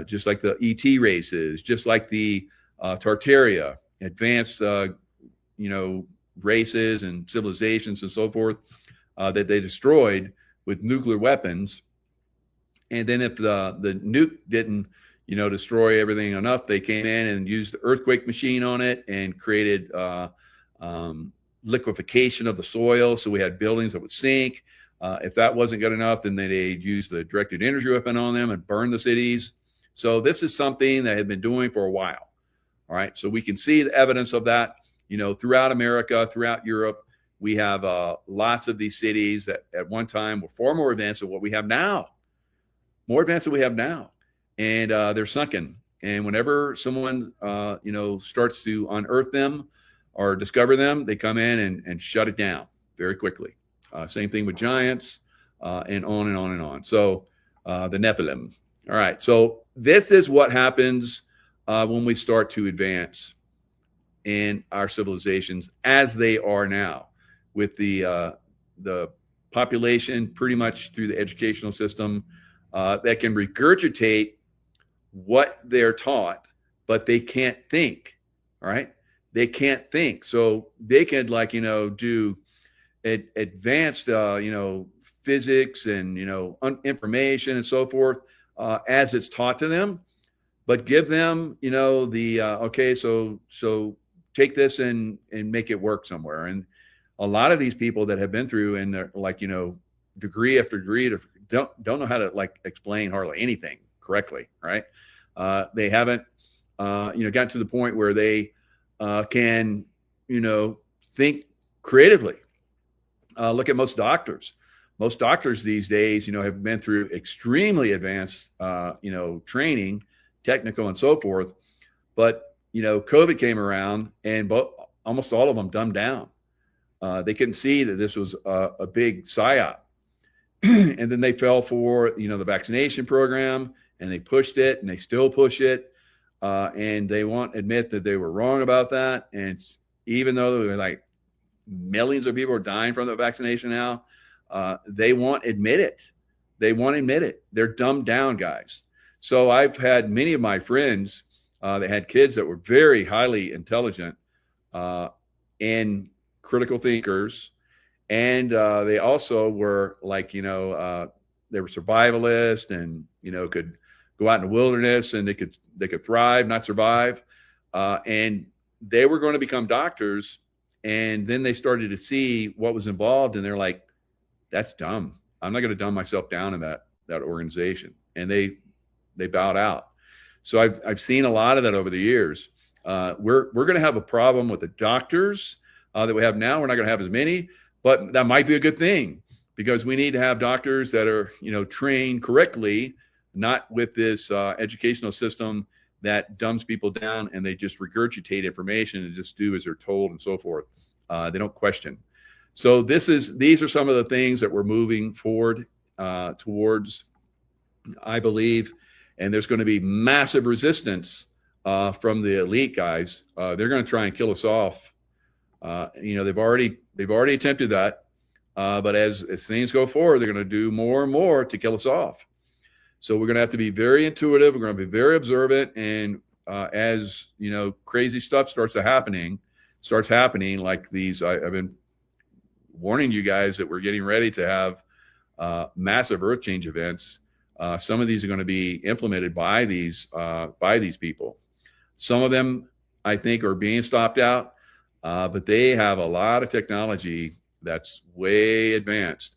just like the ET races, just like the Tartaria, advanced, races and civilizations and so forth that they destroyed with nuclear weapons. And then if the nuke didn't, destroy everything enough, they came in and used the earthquake machine on it and created liquefaction of the soil. So we had buildings that would sink. If that wasn't good enough, then they'd use the directed energy weapon on them and burn the cities. So this is something they had been doing for a while. All right. So we can see the evidence of that, throughout America, throughout Europe. We have lots of these cities that at one time were far more advanced than what we have now, more advanced than we have now. And they're sunken. And whenever someone, starts to unearth them or discover them, they come in and shut it down very quickly. Same thing with giants and on and on and on. So the Nephilim. All right. So this is what happens when we start to advance in our civilizations as they are now, with the population pretty much through the educational system that can regurgitate what they're taught, but they can't think. All right. They can't think. So they can do advanced, physics and, information and so forth as it's taught to them, but give them, okay, so take this and make it work somewhere. And a lot of these people that have been through and they're degree after degree don't know how to explain hardly anything correctly. Right. They haven't, gotten to the point where they can, think creatively. Look at most doctors. Most doctors these days, have been through extremely advanced, training, technical and so forth. But, COVID came around and almost all of them dumbed down. They couldn't see that this was a big psyop. And then they fell for, the vaccination program, and they pushed it and they still push it. And they won't admit that they were wrong about that. And even though they were millions of people are dying from the vaccination now, they won't admit it. They won't admit it. They're dumbed down, guys. So I've had many of my friends that had kids that were very highly intelligent and critical thinkers. And they also were they were survivalists and, could go out in the wilderness and they could thrive, not survive. And they were going to become doctors. And then they started to see what was involved. And they're like, that's dumb. I'm not going to dumb myself down in that organization. And they bowed out. So I've seen a lot of that over the years. We're going to have a problem with the doctors that we have now. We're not going to have as many, but that might be a good thing because we need to have doctors that are, trained correctly, not with this educational system that dumbs people down and they just regurgitate information and just do as they're told and so forth. They don't question. So these are some of the things that we're moving forward towards, I believe, and there's going to be massive resistance from the elite guys. They're going to try and kill us off. They've already attempted that, but as things go forward, they're going to do more and more to kill us off. So we're going to have to be very intuitive. We're going to be very observant. And as, crazy stuff starts happening like these, I've been warning you guys that we're getting ready to have massive earth change events. Some of these are going to be implemented by these people. Some of them, I think, are being stopped out, but they have a lot of technology that's way advanced.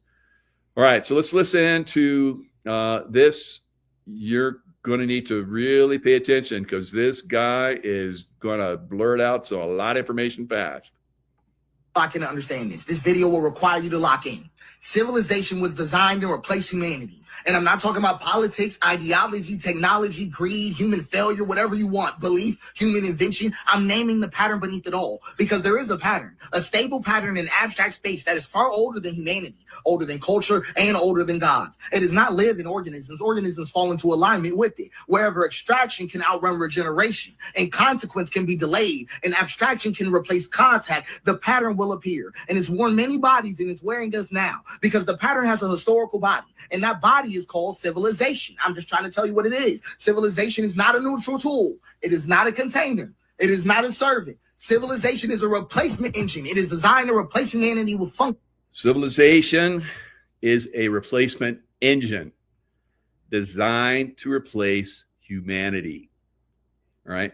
All right, so let's listen to this. You're going to need to really pay attention because this guy is going to blurt out so a lot of information fast. Lock in to understand this. This video will require you to lock in. Civilization was designed to replace humanity. And I'm not talking about politics, ideology, technology, greed, human failure, whatever you want, belief, human invention. I'm naming the pattern beneath it all because there is a pattern, a stable pattern in abstract space that is far older than humanity, older than culture, and older than gods. It does not live in organisms. Organisms fall into alignment with it. Wherever extraction can outrun regeneration and consequence can be delayed and abstraction can replace contact, the pattern will will appear. And it's worn many bodies and it's wearing us now because the pattern has a historical body. And that body is called civilization. I'm just trying to tell you what it is. Civilization is not a neutral tool. It is not a container. It is not a servant. Civilization is a replacement engine. It is designed to replace humanity with function. Civilization is a replacement engine designed to replace humanity. All right.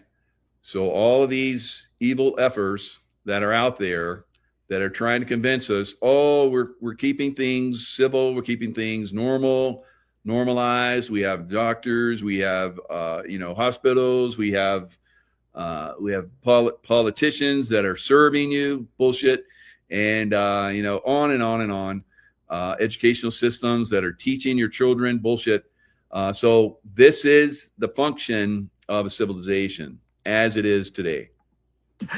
So all of these evil efforts that are out there that are trying to convince us, oh, we're keeping things civil, we're keeping things normalized. We have doctors, we have hospitals, we have politicians that are serving you, bullshit, and on and on and on. Educational systems that are teaching your children, bullshit. So this is the function of a civilization as it is today.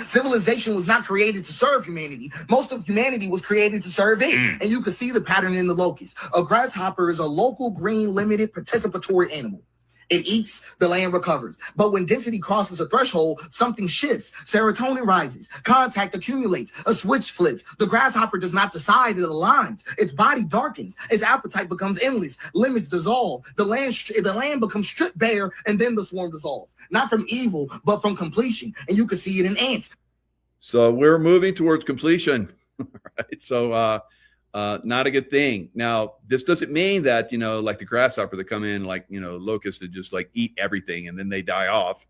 Civilization was not created to serve humanity. Most of humanity was created to serve it. And you can see the pattern in the locust. A grasshopper is a local green limited participatory animal. It eats, the land recovers. But when density crosses a threshold, something shifts. Serotonin rises. Contact accumulates. A switch flips. The grasshopper does not decide, it aligns. Its body darkens. Its appetite becomes endless. Limits dissolve. The land becomes stripped bare, and then the swarm dissolves. Not from evil, but from completion. And you can see it in ants. So we're moving towards completion. Right? So not a good thing. Now, this doesn't mean that, like the grasshopper that come in, like, locusts that just like eat everything and then they die off.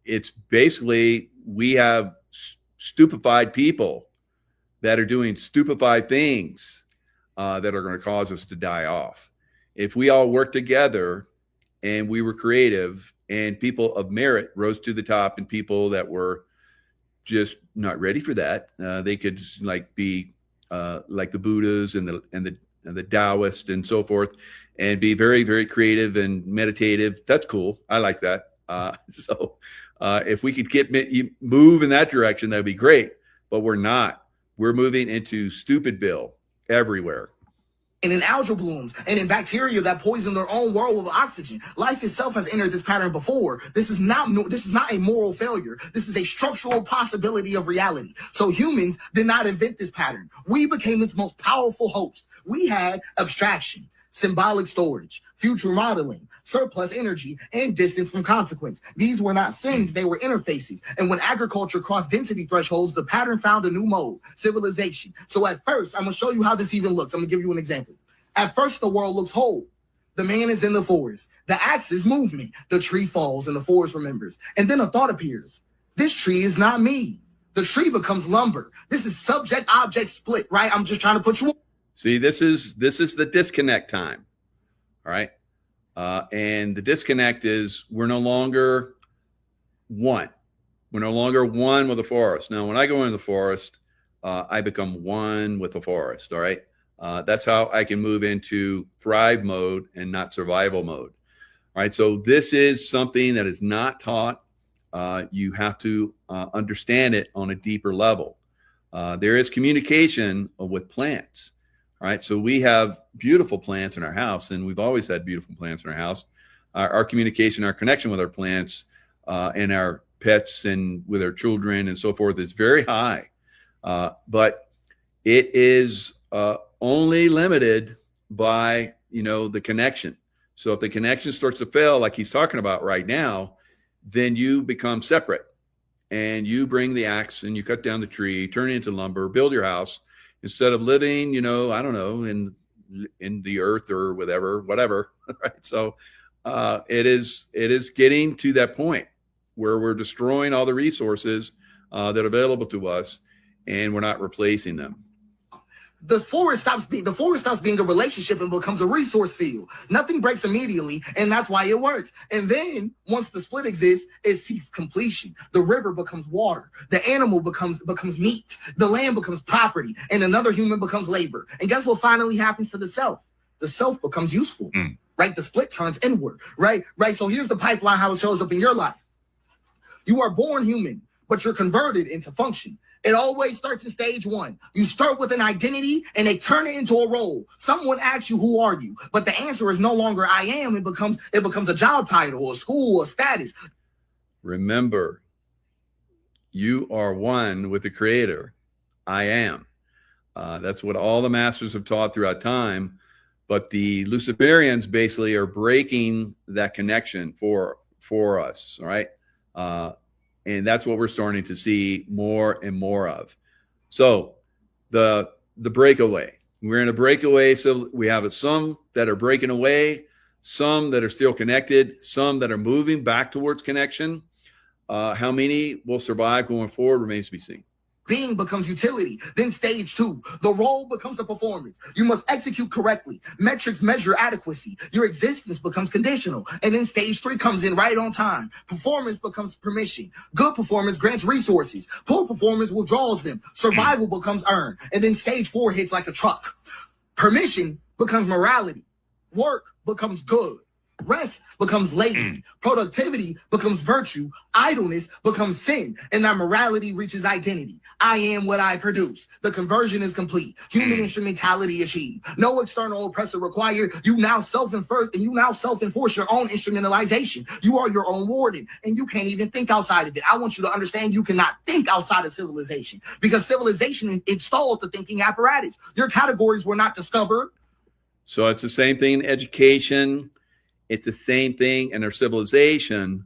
It's basically, we have stupefied people that are doing stupefied things that are going to cause us to die off. If we all work together and we were creative and people of merit rose to the top and people that were just not ready for that, they could be like the Buddhas and the Taoists and so forth, and be very, very creative and meditative. That's cool. I like that. So if we could move in that direction, that'd be great. But we're not. We're moving into Stupidville everywhere. And in algal blooms and in bacteria that poison their own world with oxygen. Life itself has entered this pattern before. This is not a moral failure. This is a structural possibility of reality. So humans did not invent this pattern. We became its most powerful host. We had abstraction, symbolic storage, future modeling, surplus energy, and distance from consequence. These were not sins, they were interfaces. And when agriculture crossed density thresholds, the pattern found a new mode, civilization. So at first, I'm going to show you how this even looks. I'm going to give you an example. At first, the world looks whole. The man is in the forest. The axe is movement. The tree falls and the forest remembers. And then a thought appears. This tree is not me. The tree becomes lumber. This is subject-object split, right? I'm just trying to put you on. See, this is the disconnect time. All right. And the disconnect is we're no longer one. We're no longer one with the forest. Now, when I go into the forest, I become one with the forest. All right. That's how I can move into thrive mode and not survival mode. All right. So this is something that is not taught. You have to understand it on a deeper level. There is communication with plants. All right. So we have beautiful plants in our house, and we've always had beautiful plants in our house. Our communication, our connection with our plants and our pets and with our children and so forth is very high. But it is only limited by, the connection. So if the connection starts to fail, like he's talking about right now, then you become separate and you bring the axe and you cut down the tree, turn it into lumber, build your house. Instead of living, I don't know, in the earth or whatever, right? So it is getting to that point where we're destroying all the resources that are available to us, and we're not replacing them. The forest stops being a relationship and becomes a resource field. Nothing breaks immediately, and that's why it works. And then once the split exists, it seeks completion. The river becomes water. The animal becomes meat. The land becomes property, and another human becomes labor. And guess what finally happens to the self? The self becomes useful, right? The split turns inward, right? So here's the pipeline, how it shows up in your life. You are born human, but you're converted into function. It always starts in stage one. You start with an identity and they turn it into a role. Someone asks you, who are you? But the answer is no longer I am. It becomes a job title, a school, a status. Remember, you are one with the Creator. I am. That's what all the masters have taught throughout time. But the Luciferians basically are breaking that connection for us, all right? And that's what we're starting to see more and more of. So the breakaway. We're in a breakaway. So we have some that are breaking away, some that are still connected, some that are moving back towards connection. How many will survive going forward remains to be seen. Being becomes utility. Then stage 2, the role becomes a performance. You must execute correctly. Metrics measure adequacy. Your existence becomes conditional. And then stage 3 comes in right on time. Performance becomes permission. Good performance grants resources. Poor performance withdraws them. Survival becomes earned. And then stage 4 hits like a truck. Permission becomes morality. Work becomes good. Rest becomes lazy. Productivity becomes virtue. Idleness becomes sin. And that morality reaches identity. I am what I produce. The conversion is complete. Human instrumentality achieved. No external oppressor required. You now self-enforce your own instrumentalization. You are your own warden, and you can't even think outside of it. I want you to understand you cannot think outside of civilization, because civilization installed the thinking apparatus. Your categories were not discovered. So it's the same thing in education. It's the same thing in our civilization.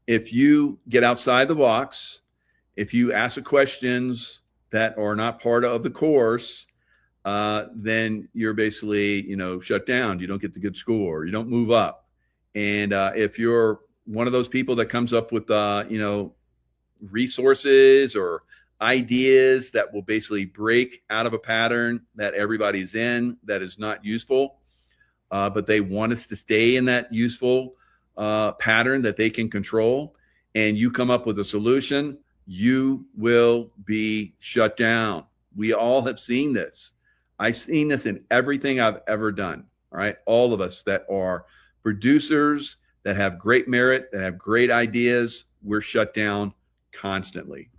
If you get outside the box, if you ask the questions that are not part of the course, then you're basically, shut down. You don't get the good score. You don't move up. And if you're one of those people that comes up with, resources or ideas that will basically break out of a pattern that everybody's in that is not useful, but they want us to stay in that useful pattern that they can control, and you come up with a solution, you will be shut down. We all have seen this. I've seen this in everything I've ever done. All right. All of us that are producers, that have great merit, that have great ideas, we're shut down constantly.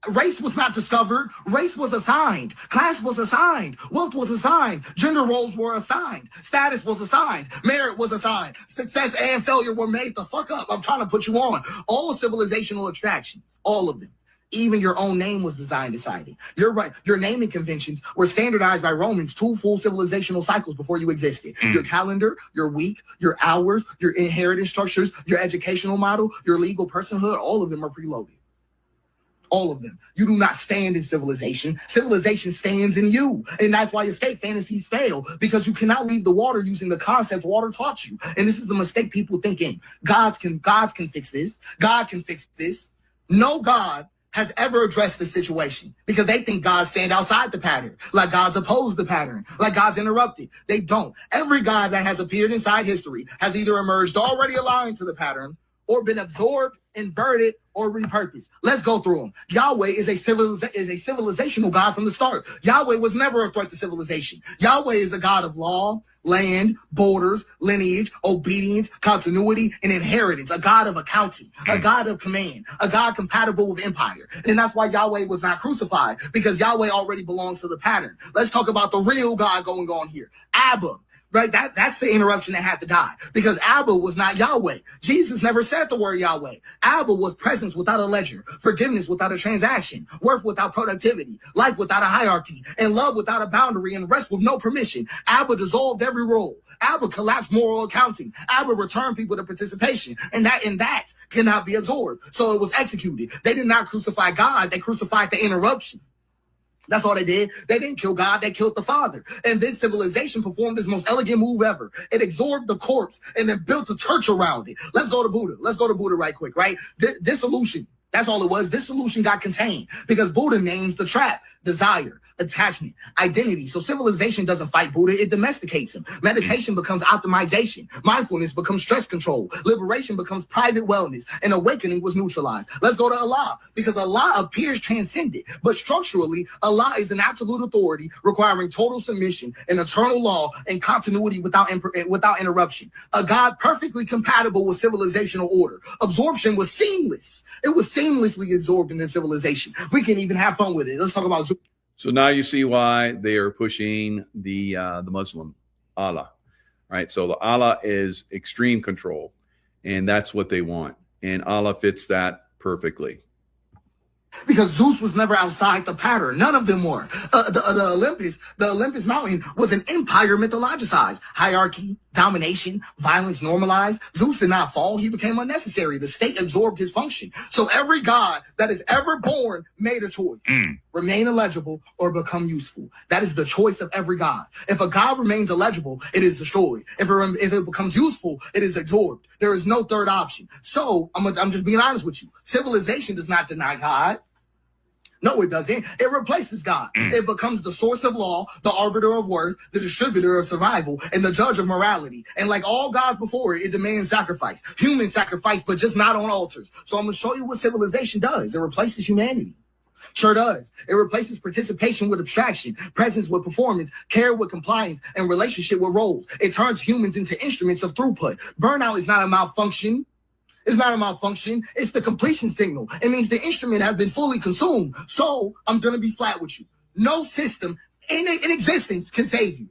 Race was not discovered. Race was assigned. Class was assigned. Wealth was assigned. Gender roles were assigned. Status was assigned. Merit was assigned. Success and failure were made the fuck up. I'm trying to put you on. All civilizational abstractions, all of them. Even your own name was designed deciding. You're right. Your naming conventions were standardized by Romans 2 full civilizational cycles before you existed. Your calendar, your week, your hours, your inheritance structures, your educational model, your legal personhood, all of them are preloaded. All of them. You do not stand in civilization. Civilization stands in you. And that's why escape fantasies fail, because you cannot leave the water using the concepts water taught you. And this is the mistake people thinking. Gods can fix this. God can fix this. No God has ever addressed this situation, because they think gods stand outside the pattern, like gods oppose the pattern, like gods interrupted. They don't. Every god that has appeared inside history has either emerged already aligned to the pattern or been absorbed, inverted, or repurposed. Let's go through them. Yahweh is a civilizational God from the start. Yahweh was never a threat to civilization. Yahweh is a God of law, land, borders, lineage, obedience, continuity, and inheritance. A God of accounting, a God of command, a God compatible with empire. And that's why Yahweh was not crucified, because Yahweh already belongs to the pattern. Let's talk about the real God going on here. Abba. Right, that's the interruption that had to die, because Abba was not Yahweh. Jesus never said the word Yahweh. Abba was presence without a ledger, forgiveness without a transaction, worth without productivity, life without a hierarchy, and love without a boundary, and rest with no permission. Abba dissolved every role. Abba collapsed moral accounting. Abba returned people to participation, and that cannot be absorbed. So it was executed. They did not crucify God. They crucified the interruption. That's all they did. They didn't kill God. They killed the Father. And then civilization performed its most elegant move ever. It absorbed the corpse and then built a church around it. Let's go to Buddha. Let's go to Buddha right quick, right? Dissolution. That's all it was. Dissolution got contained, because Buddha names the trap: desire, attachment, identity. So civilization doesn't fight Buddha, it domesticates him. Meditation becomes optimization. Mindfulness becomes stress control. Liberation becomes private wellness. And awakening was neutralized. Let's go to Allah, because Allah appears transcendent, but structurally, Allah is an absolute authority requiring total submission and eternal law and continuity without interruption. A God perfectly compatible with civilizational order. Absorption was seamless. It was seamlessly absorbed into civilization. We can even have fun with it. Let's talk about So now you see why they are pushing the Muslim Allah, right? So the Allah is extreme control, and that's what they want. And Allah fits that perfectly. Because Zeus was never outside the pattern. None of them were. The Olympus mountain was an empire mythologized. Hierarchy, domination, violence normalized. Zeus did not fall. He became unnecessary. The state absorbed his function. So every god that is ever born made a choice. Remain illegible or become useful. That is the choice of every god. If a god remains illegible, it is destroyed. If it becomes useful, it is absorbed. There is no third option. So I'm just being honest with you. Civilization does not deny God. No, it doesn't. It replaces God. It becomes the source of law, the arbiter of worth, the distributor of survival, and the judge of morality. And like all gods before it, it demands sacrifice. Human sacrifice, but just not on altars. So I'm going to show you what civilization does. It replaces humanity. Sure does. It replaces participation with abstraction, presence with performance, care with compliance, and relationship with roles. It turns humans into instruments of throughput. Burnout is not a malfunction. It's not a malfunction. It's the completion signal. It means the instrument has been fully consumed. So I'm going to be flat with you. No system in existence can save you.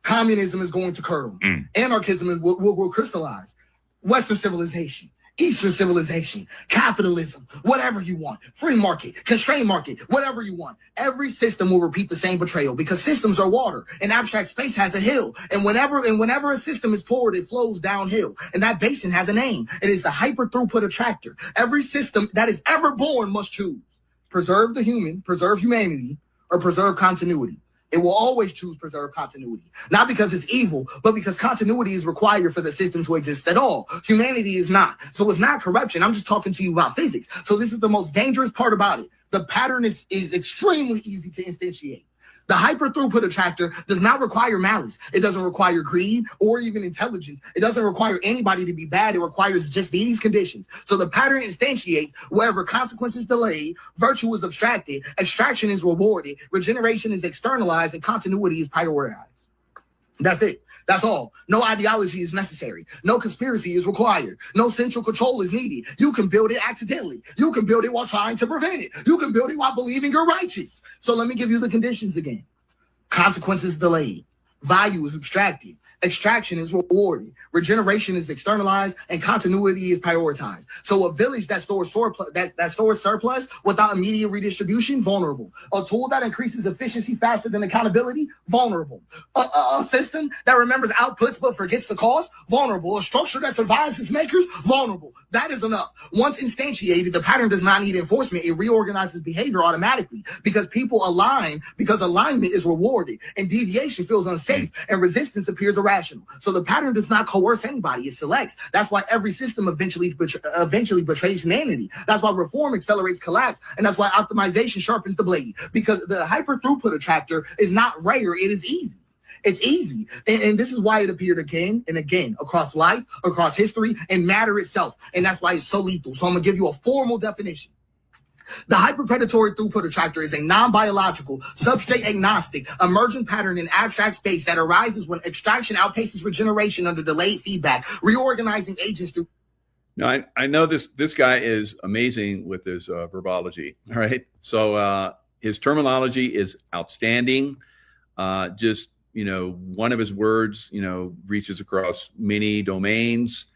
Communism is going to curdle. Anarchism will crystallize. Western civilization, Eastern civilization, capitalism, whatever you want, free market, constrained market, whatever you want. Every system will repeat the same betrayal because systems are water and abstract space has a hill. And whenever a system is poured, it flows downhill. And that basin has a name. It is the hyper throughput attractor. Every system that is ever born must choose. Preserve the human, preserve humanity, or preserve continuity. It will always choose preserve continuity, not because it's evil, but because continuity is required for the system to exist at all. Humanity is not. So it's not corruption. I'm just talking to you about physics. So this is the most dangerous part about it. The pattern is extremely easy to instantiate. The hyper throughput attractor does not require malice. It doesn't require greed or even intelligence. It doesn't require anybody to be bad. It requires just these conditions. So the pattern instantiates wherever consequence is delayed, virtue is abstracted, extraction is rewarded, regeneration is externalized, and continuity is prioritized. That's it. That's all. No ideology is necessary. No conspiracy is required. No central control is needed. You can build it accidentally. You can build it while trying to prevent it. You can build it while believing you're righteous. So let me give you the conditions again. Consequences delayed. Value is abstracted. Extraction is rewarded. Regeneration is externalized, and continuity is prioritized. So a village that stores surplus without immediate redistribution, vulnerable. A tool that increases efficiency faster than accountability, vulnerable. A system that remembers outputs but forgets the cost, vulnerable. A structure that survives its makers, vulnerable. That is enough. Once instantiated, the pattern does not need enforcement. It reorganizes behavior automatically because people align, because alignment is rewarded, and deviation feels unsafe, and resistance appears irrational. So the pattern does not coerce anybody, it selects. That's why every system eventually betrays humanity. That's why reform accelerates collapse, and that's why optimization sharpens the blade. Because the hyper throughput attractor is not rare, it is easy. It's easy. And this is why it appeared again and again across life, across history, and matter itself. And that's why it's so lethal. So I'm going to give you a formal definition. The hyperpredatory throughput attractor is a non-biological, substrate agnostic, emergent pattern in abstract space that arises when extraction outpaces regeneration under delayed feedback, reorganizing agents through. Now, I know this guy is amazing with his verbology. All right. So his terminology is outstanding. Just, one of his words, reaches across many domains.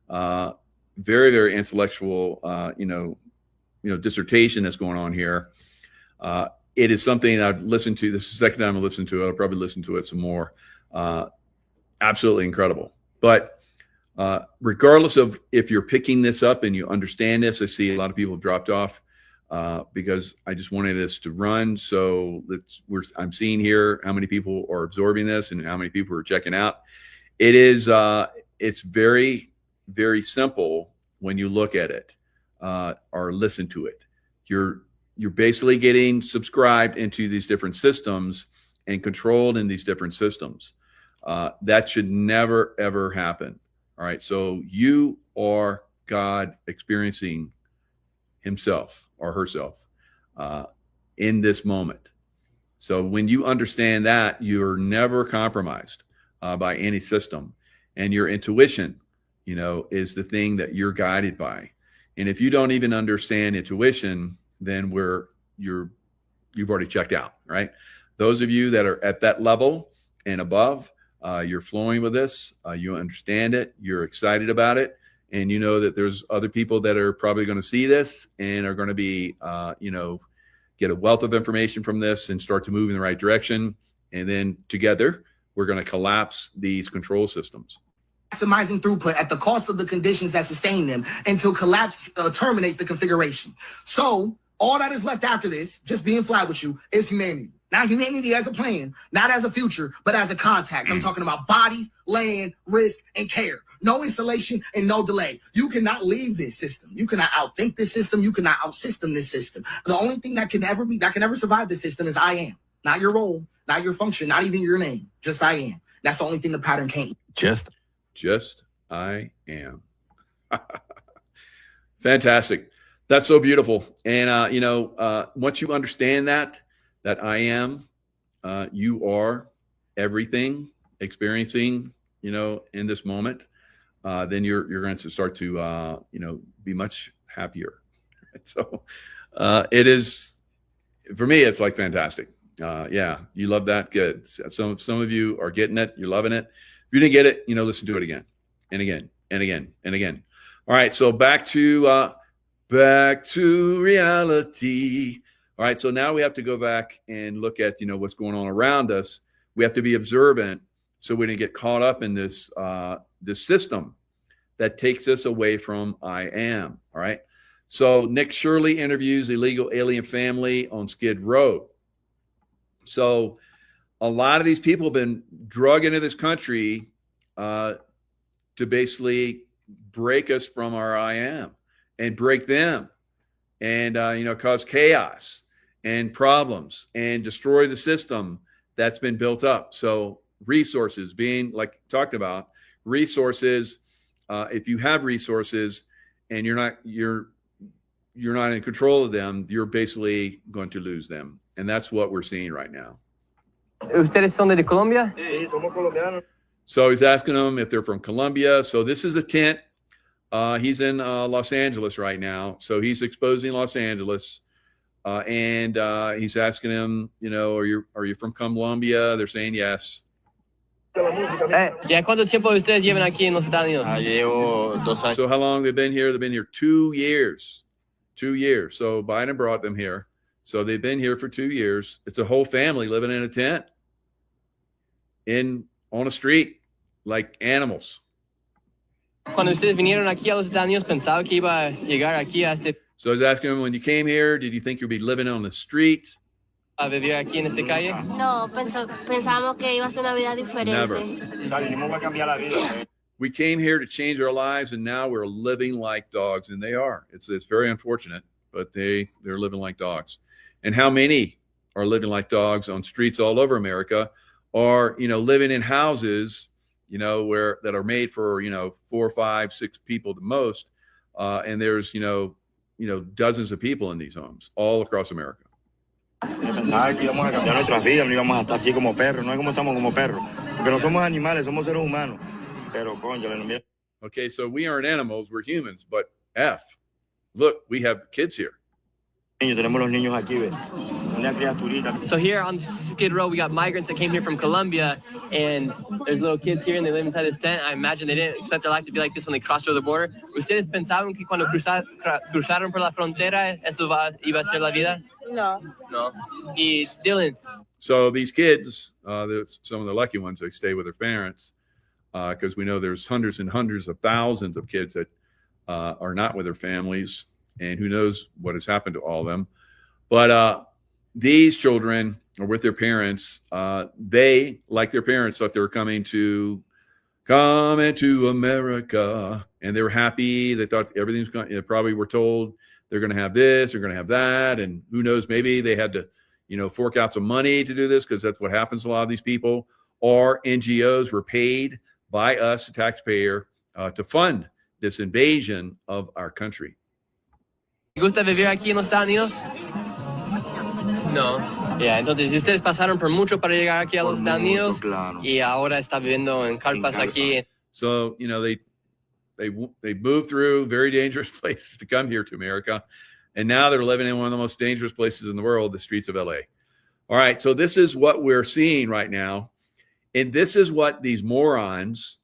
Very, very intellectual, dissertation that's going on here. It is something I've listened to. This is the second time I've listened to it. I'll probably listen to it some more. Absolutely incredible. But regardless of if you're picking this up and you understand this, I see a lot of people have dropped off because I just wanted this to run. So I'm seeing here how many people are absorbing this and how many people are checking out. It's very, very simple when you look at it. Or listen to it. You're basically getting subscribed into these different systems and controlled in these different systems. That should never, ever happen. All right. So you are God experiencing himself or herself in this moment. So when you understand that, you're never compromised by any system, and your intuition, is the thing that you're guided by. And if you don't even understand intuition, then you've already checked out, right? Those of you that are at that level and above, you're flowing with this, you understand it, you're excited about it, and you know that there's other people that are probably going to see this and are going to be, get a wealth of information from this and start to move in the right direction. And then together, we're going to collapse these control systems. Maximizing throughput at the cost of the conditions that sustain them until collapse terminates the configuration. So all that is left after this, just being flat with you, is humanity. Not humanity as a plan, not as a future, but as a contact. I'm talking about bodies, land, risk, and care. No installation and no delay. You cannot leave this system. You cannot outthink this system. You cannot outsystem this system. The only thing that can ever survive this system is I am. Not your role, not your function, not even your name. Just I am. That's the only thing the pattern can't. Just I am. Fantastic. That's so beautiful. And, once you understand that I am, you are everything experiencing, in this moment, then you're going to start to, be much happier. So it is, for me, it's like fantastic. Yeah, you love that. Good. Some of you are getting it. You're loving it. If you didn't get it, listen to it again and again and again and again. All right. So back to reality. All right. So now we have to go back and look at, what's going on around us. We have to be observant so we don't get caught up in this system that takes us away from I am. All right. So Nick Shirley interviews illegal alien family on Skid Row. So a lot of these people have been drugged into this country to basically break us from our I am and break them and, cause chaos and problems and destroy the system that's been built up. So resources being like talked about, resources, if you have resources and you're not in control of them, you're basically going to lose them. And that's what we're seeing right now. ¿Ustedes son de Colombia? Sí, somos colombianos. So he's asking them if they're from Colombia. So this is a tent. He's in Los Angeles right now. So he's exposing Los Angeles. And he's asking them, are you from Colombia? They're saying yes. ¿Ya cuánto tiempo ustedes llevan aquí en los Estados Unidos? Llevo 2 años. So how long they've been here? They've been here 2 years. 2 years. So Biden brought them here. So they've been here for 2 years. It's a whole family living in a tent on a street like animals. Cuando ustedes vinieron aquí a los Estados Unidos, ¿pensaba que iba a llegar aquí a So I was asking him, when you came here, did you think you'd be living on the street? a vivir aquí en esta calle? No, pensábamos que iba a ser una vida diferente. Never. Vinimos a cambiar la vida. We came here to change our lives, and now we're living like dogs, and they are. It's very unfortunate, but they're living like dogs. And how many are living like dogs on streets all over America, or living in houses, that are made for 4, 5, 6 people the most, and there's dozens of people in these homes all across America. Pensaba que íbamos a cambiar nuestras vidas, no íbamos a estar así como perros, no es como estamos como perros, porque no somos animales, somos seres humanos. Pero mira. Okay, so we aren't animals, we're humans, but look, we have kids here. Tenemos los niños aquí, ¿ves? Una criaturita. So here on Skid Row, we got migrants that came here from Colombia, and there's little kids here, and they live inside this tent. I imagine they didn't expect their life to be like this when they crossed over the border. ¿Ustedes pensaban que cuando cruzaron por la frontera, eso iba a ser la vida? No. No. Y Dylan. So these kids, some of the lucky ones, they stay with their parents, because we know there's hundreds and hundreds of thousands of kids that are not with their families, and who knows what has happened to all of them. But these children are with their parents. They, like their parents, thought they were coming to America, and they were happy. They thought everything's going. They probably were told they're going to have this, they're going to have that, and who knows? Maybe they had to, fork out some money to do this, because that's what happens to a lot of these people. Or NGOs were paid by us, the taxpayer, to fund this invasion of our country. ¿Te gusta vivir aquí en los Estados Unidos? No. Ya, entonces ustedes pasaron por mucho para llegar aquí a los Estados Unidos, claro. Y ahora está viviendo en carpas aquí. So, they moved through very dangerous places to come here to America, and now they're living in one of the most dangerous places in the world, the streets of LA. All right, so this is what we're seeing right now, and this is what these morons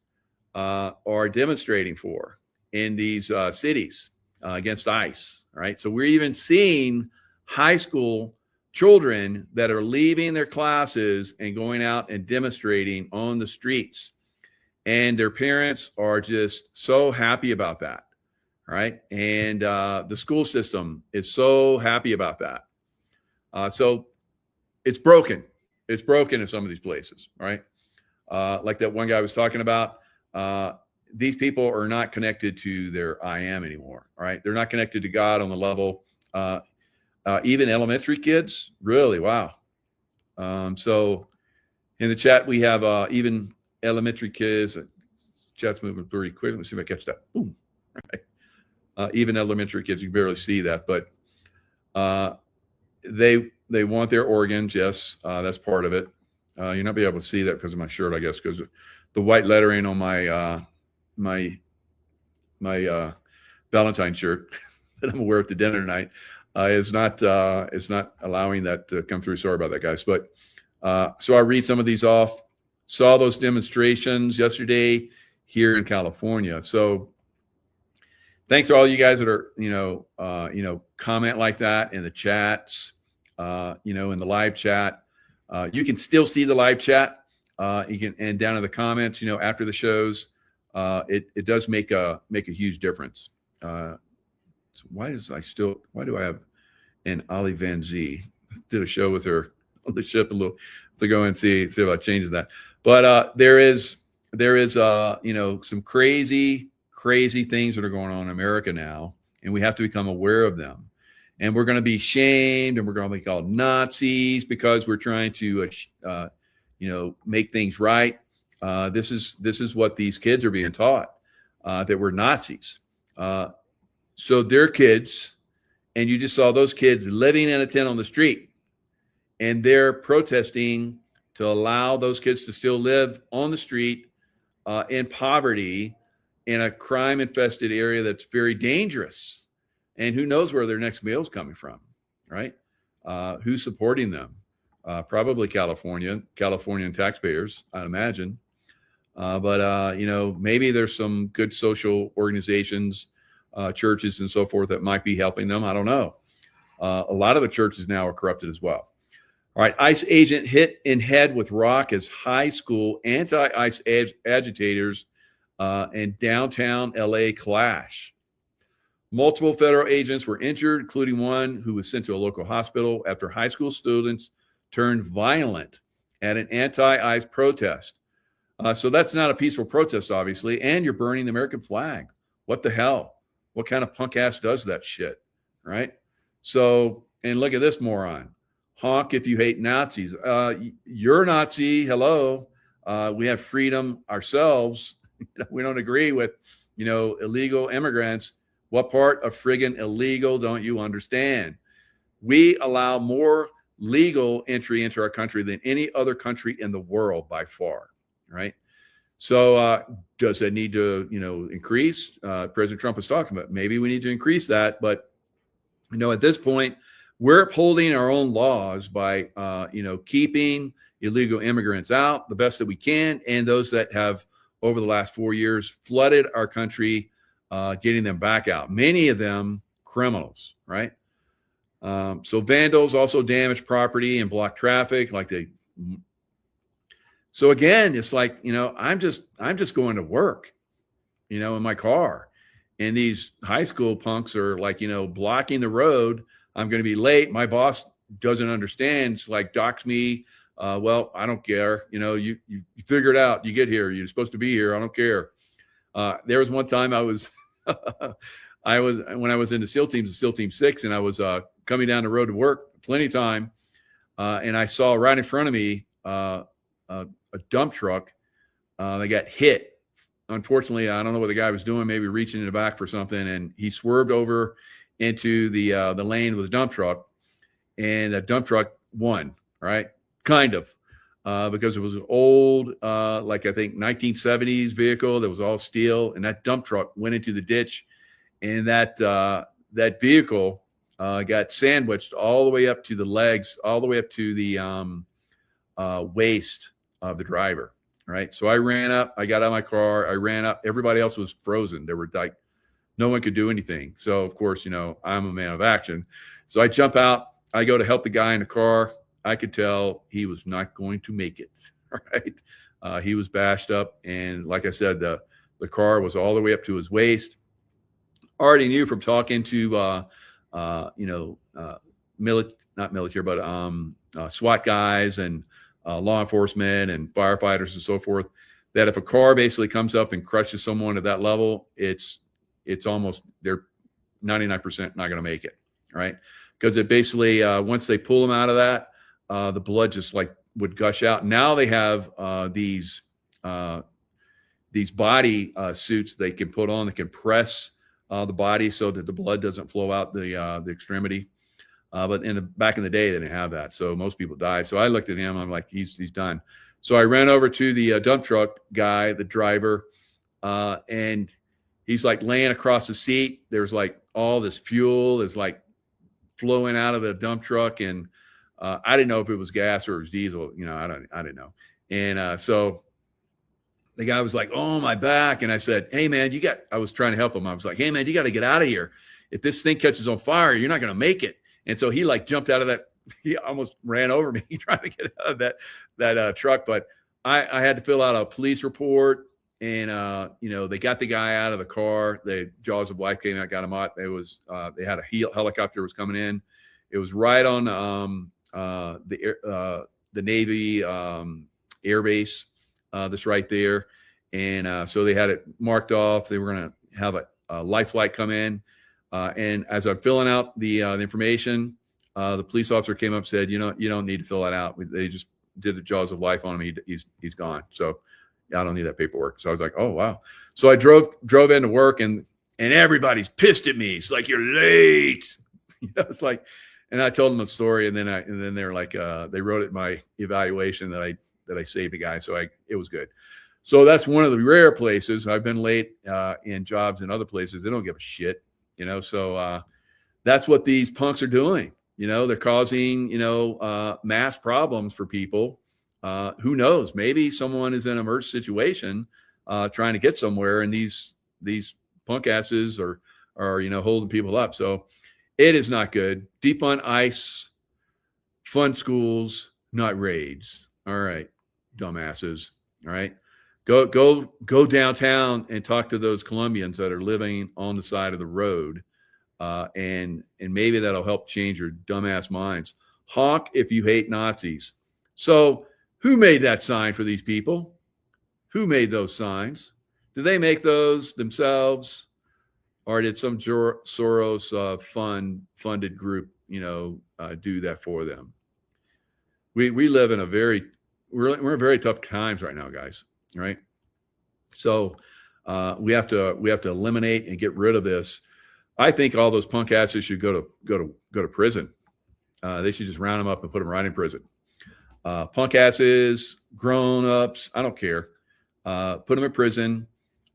are demonstrating for. in these cities against ICE. All right. So we're even seeing high school children that are leaving their classes and going out and demonstrating on the streets. And their parents are just so happy about that. Right. And the school system is so happy about that. So it's broken. It's broken in some of these places. Right. Like that one guy was talking about. These people are not connected to their I am anymore. All right. They're not connected to God on the level, even elementary kids. Really. Wow. So in the chat, we have even elementary kids. Chat's moving pretty quick. Let me see if I catch that. Boom. Right. Even elementary kids, you can barely see that, but they want their organs. Yes. That's part of it. You're not be able to see that because of my shirt, I guess, because the white lettering on my Valentine shirt that I'm wearing to dinner tonight is not allowing that to come through. Sorry about that, guys. But so I read some of these off. Saw those demonstrations yesterday here in California. So thanks to all you guys that are comment like that in the chats, in the live chat. You can still see the live chat. You can, and down in the comments, after the shows, it does make a huge difference. So why do I have an Ollie Van Z? Did a show with her on the ship a little to go and see if I change that. But there is some crazy things that are going on in America now, and we have to become aware of them. And we're going to be shamed, and we're going to be called Nazis because we're trying to make things right. This is what these kids are being taught, that we're Nazis. So they're kids, and you just saw those kids living in a tent on the street, and they're protesting to allow those kids to still live on the street in poverty in a crime-infested area that's very dangerous. And who knows where their next meal is coming from, right? Who's supporting them? Probably Californian taxpayers, I'd imagine. But maybe there's some good social organizations, churches and so forth that might be helping them. I don't know. A lot of the churches now are corrupted as well. All right. ICE agent hit in head with rock as high school anti-ICE agitators and downtown LA clash. Multiple federal agents were injured, including one who was sent to a local hospital after high school students turned violent at an anti-ICE protest. So that's not a peaceful protest, obviously, and you're burning the American flag. What the hell? What kind of punk ass does that shit, right? So, and look at this moron. Honk if you hate Nazis. You're a Nazi. Hello. We have freedom ourselves. We don't agree with, illegal immigrants. What part of friggin' illegal don't you understand? We allow more legal entry into our country than any other country in the world by far, right? So does that need to, increase? President Trump was talking about maybe we need to increase that. But, at this point, we're upholding our own laws by, keeping illegal immigrants out the best that we can. And those that have over the last 4 years flooded our country, getting them back out. Many of them criminals, right? So vandals also damage property and block traffic. So again, it's like, I'm just going to work, in my car, and these high school punks are like, blocking the road. I'm going to be late. My boss doesn't understand. It's like, docks me. Well, I don't care. You figure it out. You get here. You're supposed to be here. I don't care. There was one time I was when I was in the SEAL teams, SEAL Team 6, and I was coming down the road to work, plenty of time, and I saw right in front of me a dump truck. They got hit. Unfortunately, I don't know what the guy was doing, maybe reaching in the back for something, and he swerved over into the lane with a dump truck, and a dump truck won, right? Kind of. Because it was an old, I think 1970s vehicle that was all steel, and that dump truck went into the ditch, and that vehicle got sandwiched all the way up to the legs, all the way up to the waist of the driver, right? So I ran up, I got out of my car, I ran up. Everybody else was frozen. They were like No one could do anything. So of course, you know, I'm a man of action. So I jump out. I go to help the guy in the car. I could tell he was not going to make it. All right. He was bashed up. And like I said, the car was all the way up to his waist. Already knew from talking to, not military, but SWAT guys and law enforcement and firefighters and so forth, that if a car basically comes up and crushes someone at that level, it's almost, they're 99% not going to make it. Right. Because it basically, once they pull them out of that, the blood just like would gush out. Now they have these body suits they can put on that can press the body so that the blood doesn't flow out the extremity. But back in the day, they didn't have that. So most people died. So I looked at him. I'm like, he's done. So I ran over to the dump truck guy, the driver, and he's like laying across the seat. There's like all this fuel is like flowing out of the dump truck, and I didn't know if it was gas or it was diesel. You know, I didn't know. And so the guy was like, "Oh, my back," and I said, "Hey man, I was trying to help him. I was like, "Hey man, you got to get out of here. If this thing catches on fire, you're not going to make it." And so he like jumped out of that. He almost ran over me trying to get out of that truck. But I had to fill out a police report. And, they got the guy out of the car. The jaws of life came out, got him out. It was, they had a helicopter was coming in. It was right on the Navy air base that's right there. And so they had it marked off. They were going to have a life flight come in. And as I'm filling out the information, the police officer came up and said, you don't need to fill that out. They just did the jaws of life on him. He's gone. So I don't need that paperwork. So I was like, oh, wow. So I drove into work and everybody's pissed at me. It's like, you're late. It's like, and I told them the story. And then they're like, they wrote it in my evaluation that I saved a guy. So it was good. So that's one of the rare places. I've been late in jobs in other places. They don't give a shit, so that's what these punks are doing. They're causing, mass problems for people. Who knows? Maybe someone is in an emergency situation trying to get somewhere, and these punk asses are holding people up. So it is not good. Defund ICE, fund schools, not raids. All right, dumbasses. All right, go downtown and talk to those Colombians that are living on the side of the road, and maybe that'll help change your dumbass minds. Honk if you hate Nazis. So who made that sign for these people? Who made those signs? Did they make those themselves, or did some Soros funded group, do that for them? We live in we're in very tough times right now, guys. Right? So we have to eliminate and get rid of this. I think all those punk asses should go to prison. They should just round them up and put them right in prison. Punk asses, grown-ups, I don't care. Put them in prison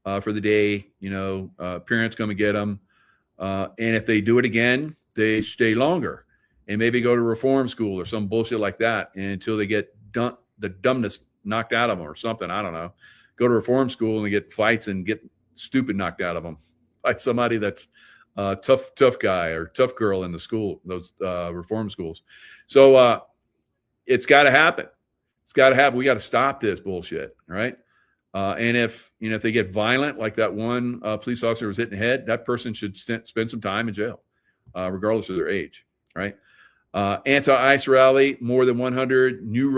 for the day. Parents come and get them. And if they do it again, they stay longer and maybe go to reform school or some bullshit like that until they get the dumbness knocked out of them or something. I don't know. Go to reform school and get fights and get stupid knocked out of them by somebody that's tough guy or tough girl in the school, those reform schools. So it's got to happen. It's got to happen. We got to stop this bullshit. Right. And if they get violent, like that one police officer was hit in the head, that person should spend some time in jail, regardless of their age. Right. Anti-ICE rally, more than 100 New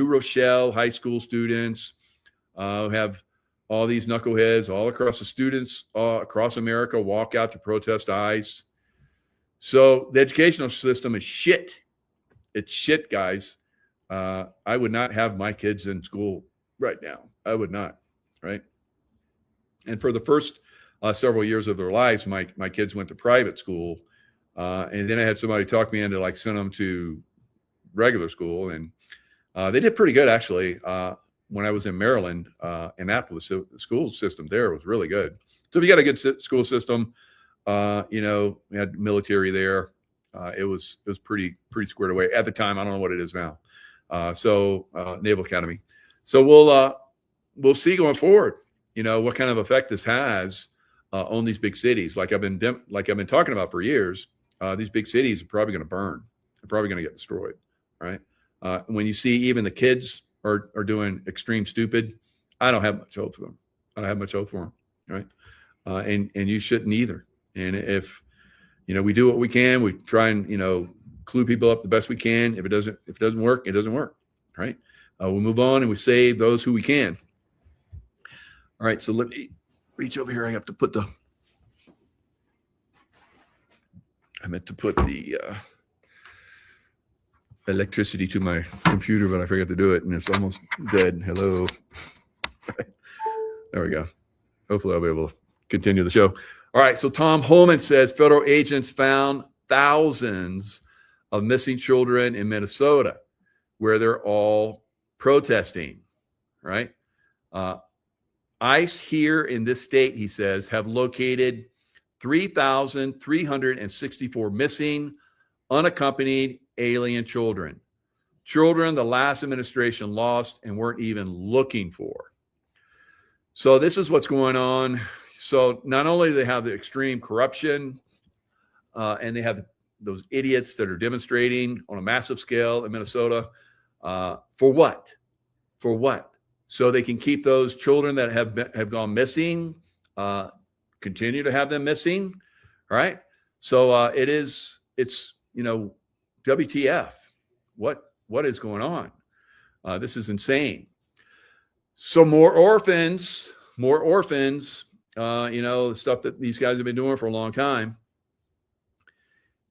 Rochelle high school students have all these knuckleheads all across the students across America walk out to protest ICE. So the educational system is shit. It's shit, guys. I would not have my kids in school right now. I would not. Right. And for the first several years of their lives, my kids went to private school. And then I had somebody talk me into send them to regular school, and they did pretty good actually. When I was in Maryland, Annapolis, the school system there was really good. So if you got a good school system, we had military there. It was pretty squared away at the time. I don't know what it is now. So Naval Academy. So we'll see going forward, what kind of effect this has on these big cities, like I've been talking about for years. These big cities are probably going to burn. They're probably going to get destroyed, right? When you see even the kids are doing extreme stupid, I don't have much hope for them. I don't have much hope for them, right? And you shouldn't either. And if we do what we can, we try and clue people up the best we can. If it doesn't work, it doesn't work, right? We move on and we save those who we can. All right, so let me reach over here. I have to put the electricity to my computer, but I forgot to do it, and it's almost dead. Hello. There we go. Hopefully I'll be able to continue the show. All right, so Tom Holman says federal agents found thousands of missing children in Minnesota where they're all protesting, right? ICE here in this state, he says, have located 3,364 missing, unaccompanied alien children. Children the last administration lost and weren't even looking for. So this is what's going on. So not only do they have the extreme corruption, and they have those idiots that are demonstrating on a massive scale in Minnesota, for what? For what? So they can keep those children that have gone missing, continue to have them missing, right? So it's WTF? What is going on? This is insane. So more orphans, the stuff that these guys have been doing for a long time.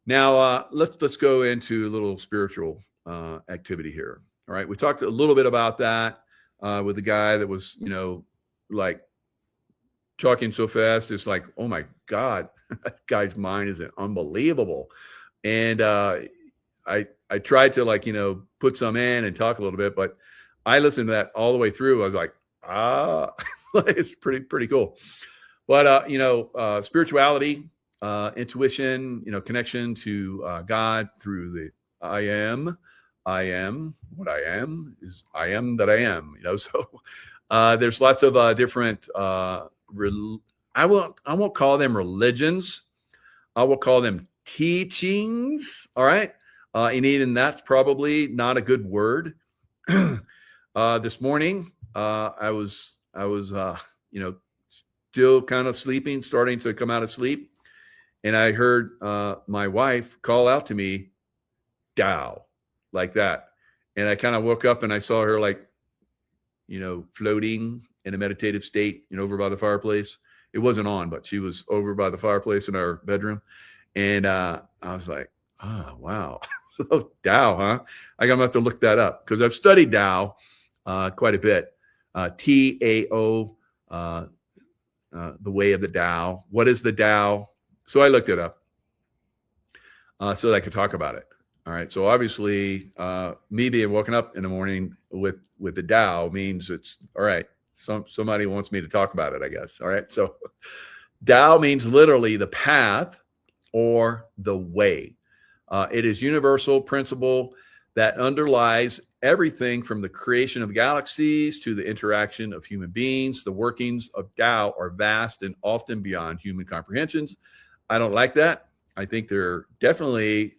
Now, let's go into a little spiritual activity here. All right. We talked a little bit about that with the guy that was, like talking so fast. It's like, oh my God, that guy's mind is unbelievable. And I tried to put some in and talk a little bit, but I listened to that all the way through. I was like, it's pretty cool. But, spirituality, intuition, connection to God through the I am what I am is I am that I am, so there's lots of different, I won't call them religions. I will call them teachings. All right. And even that's probably not a good word. This morning, I was, still kind of sleeping, starting to come out of sleep. And I heard my wife call out to me, Tao, like that. And I kind of woke up and I saw her floating in a meditative state, over by the fireplace. It wasn't on, but she was over by the fireplace in our bedroom. And I was like, wow. So Tao, huh? I'm going to have to look that up because I've studied Tao quite a bit. Tao, the way of the Tao. What is the Tao? So I looked it up so that I could talk about it. All right. So obviously, me being woken up in the morning with the Tao means it's all right. Somebody wants me to talk about it, I guess. All right. So Tao means literally the path or the way. It is universal principle that underlies everything from the creation of galaxies to the interaction of human beings. The workings of Tao are vast and often beyond human comprehensions. I don't like that. I think they're definitely,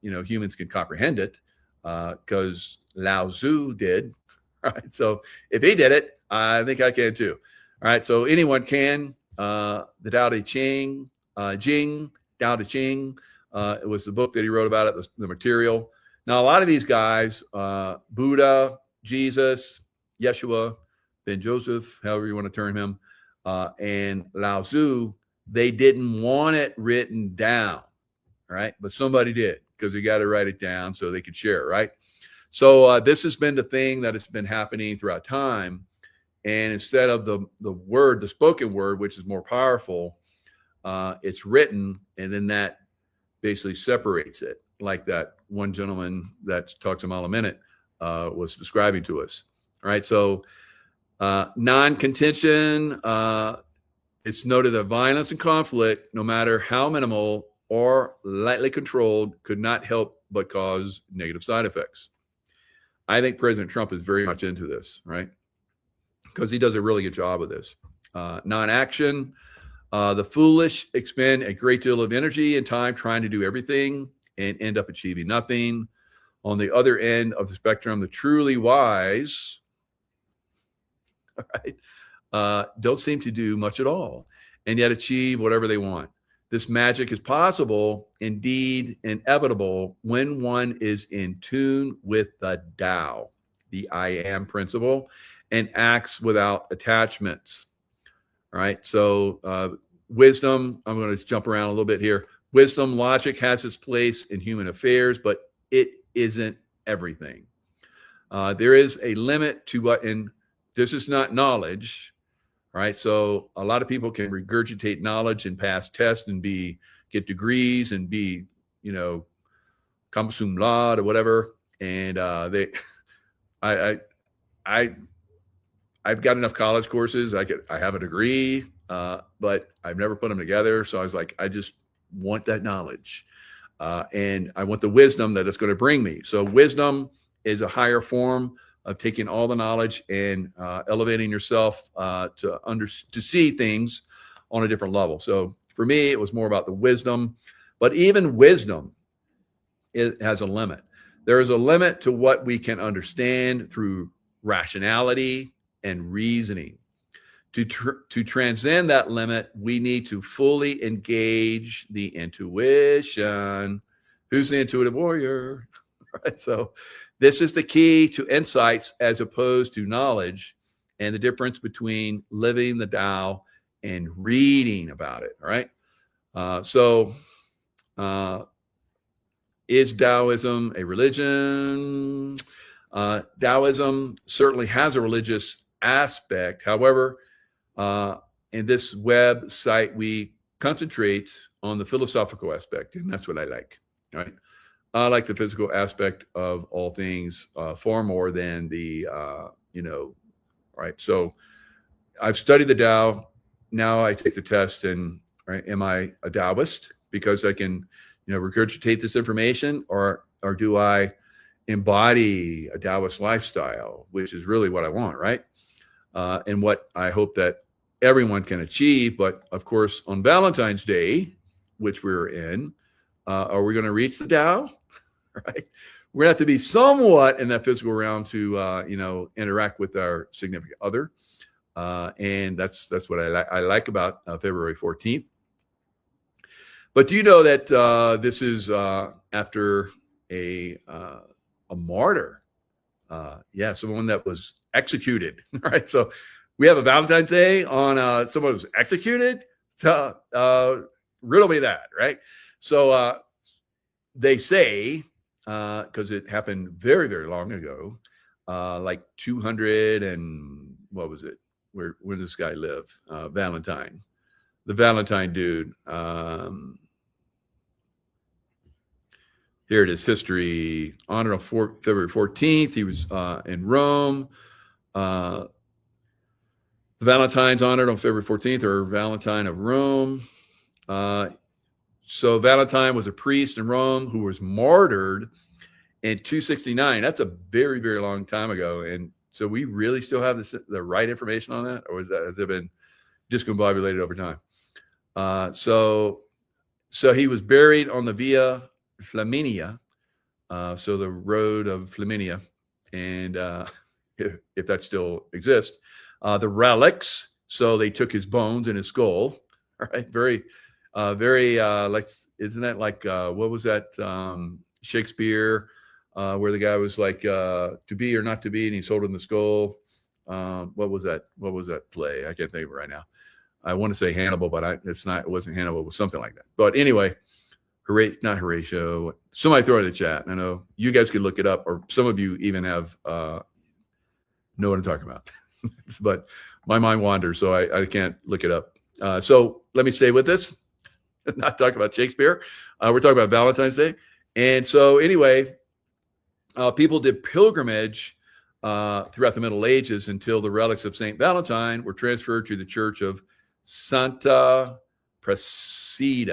humans can comprehend it because Lao Tzu did. Right. So if he did it, I think I can too. All right. So anyone can. The Tao Te Ching, Tao Te Ching. It was the book that he wrote about it, the material. Now, a lot of these guys, Buddha, Jesus, Yeshua, Ben Joseph, however you want to term him, and Lao Tzu, they didn't want it written down, right? But somebody did because they got to write it down so they could share it, right? So this has been the thing that has been happening throughout time. And instead of the word, the spoken word, which is more powerful, it's written, and then that basically separates it, like that one gentleman that talks a mile a minute was describing to us. All right. So non-contention, it's noted that violence and conflict, no matter how minimal or lightly controlled, could not help but cause negative side effects. I think President Trump is very much into this, right? Because he does a really good job of this. Non-action, The foolish expend a great deal of energy and time trying to do everything and end up achieving nothing. On the other end of the spectrum, the truly wise, all right, don't seem to do much at all and yet achieve whatever they want. This magic is possible, indeed inevitable, when one is in tune with the Tao, the I am principle, and acts without attachments. All right. So wisdom, I'm going to jump around a little bit here. Wisdom, logic has its place in human affairs, but it isn't everything. There is a limit to what, and this is not knowledge. All right. So a lot of people can regurgitate knowledge and pass tests and get degrees and be, cum sum laude or whatever. And I've got enough college courses. I have a degree, but I've never put them together. So I was like, I just want that knowledge. And I want the wisdom that it's going to bring me. So wisdom is a higher form of taking all the knowledge and elevating yourself to see things on a different level. So for me, it was more about the wisdom, but even wisdom, it has a limit. There is a limit to what we can understand through rationality and reasoning. To transcend that limit, we need to fully engage the intuition. Who's the intuitive warrior? Right. So this is the key to insights as opposed to knowledge, and the difference between living the Tao and reading about it. All right. Is Taoism a religion? Taoism certainly has a religious aspect. However, in this website, we concentrate on the philosophical aspect, and that's what I like. Right? I like the physical aspect of all things far more than the, right? So I've studied the Tao. Now I take the test, and right, am I a Taoist because I can, regurgitate this information, or do I embody a Taoist lifestyle, which is really what I want, right? And what I hope that everyone can achieve. But of course, on Valentine's Day, which we're in, are we going to reach the Tao? Right? We're going to have to be somewhat in that physical realm to, interact with our significant other. And that's what I like about February 14th. But do you know that this is after a martyr? Someone that was executed. Right. So we have a Valentine's Day on someone who's executed. So riddle me that, right? So they say, because it happened very, very long ago, like 200 and what was it? Where did this guy live? Valentine, the Valentine dude. Here it is, history. Honored on February 14th. He was in Rome. The Valentine's honored on February 14th, or Valentine of Rome. So Valentine was a priest in Rome who was martyred in 269. That's a very, very long time ago. And so we really still have the right information on that, or has it been discombobulated over time? So he was buried on the Via Flaminia, so the road of Flaminia, and if that still exists, the relics. So they took his bones and his skull. Right, very, like, isn't that like what was that Shakespeare, where the guy was like to be or not to be, and he sold him the skull. What was that? What was that play? I can't think of it right now. I want to say Hannibal, but it's not. It wasn't Hannibal. It was something like that. But anyway. Not Horatio. Somebody throw it in the chat. I know you guys could look it up, or some of you even have know what I'm talking about. But my mind wanders, so I can't look it up. So let me stay with this. Not talking about Shakespeare. We're talking about Valentine's Day. And so anyway, people did pilgrimage throughout the Middle Ages until the relics of Saint Valentine were transferred to the Church of Santa Prassede.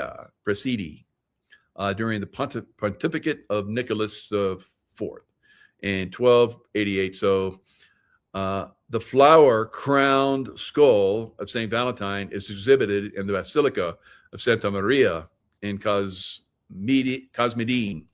During the pontificate of Nicholas IV in 1288. So The flower-crowned skull of St. Valentine is exhibited in the Basilica of Santa Maria in Cosmedine.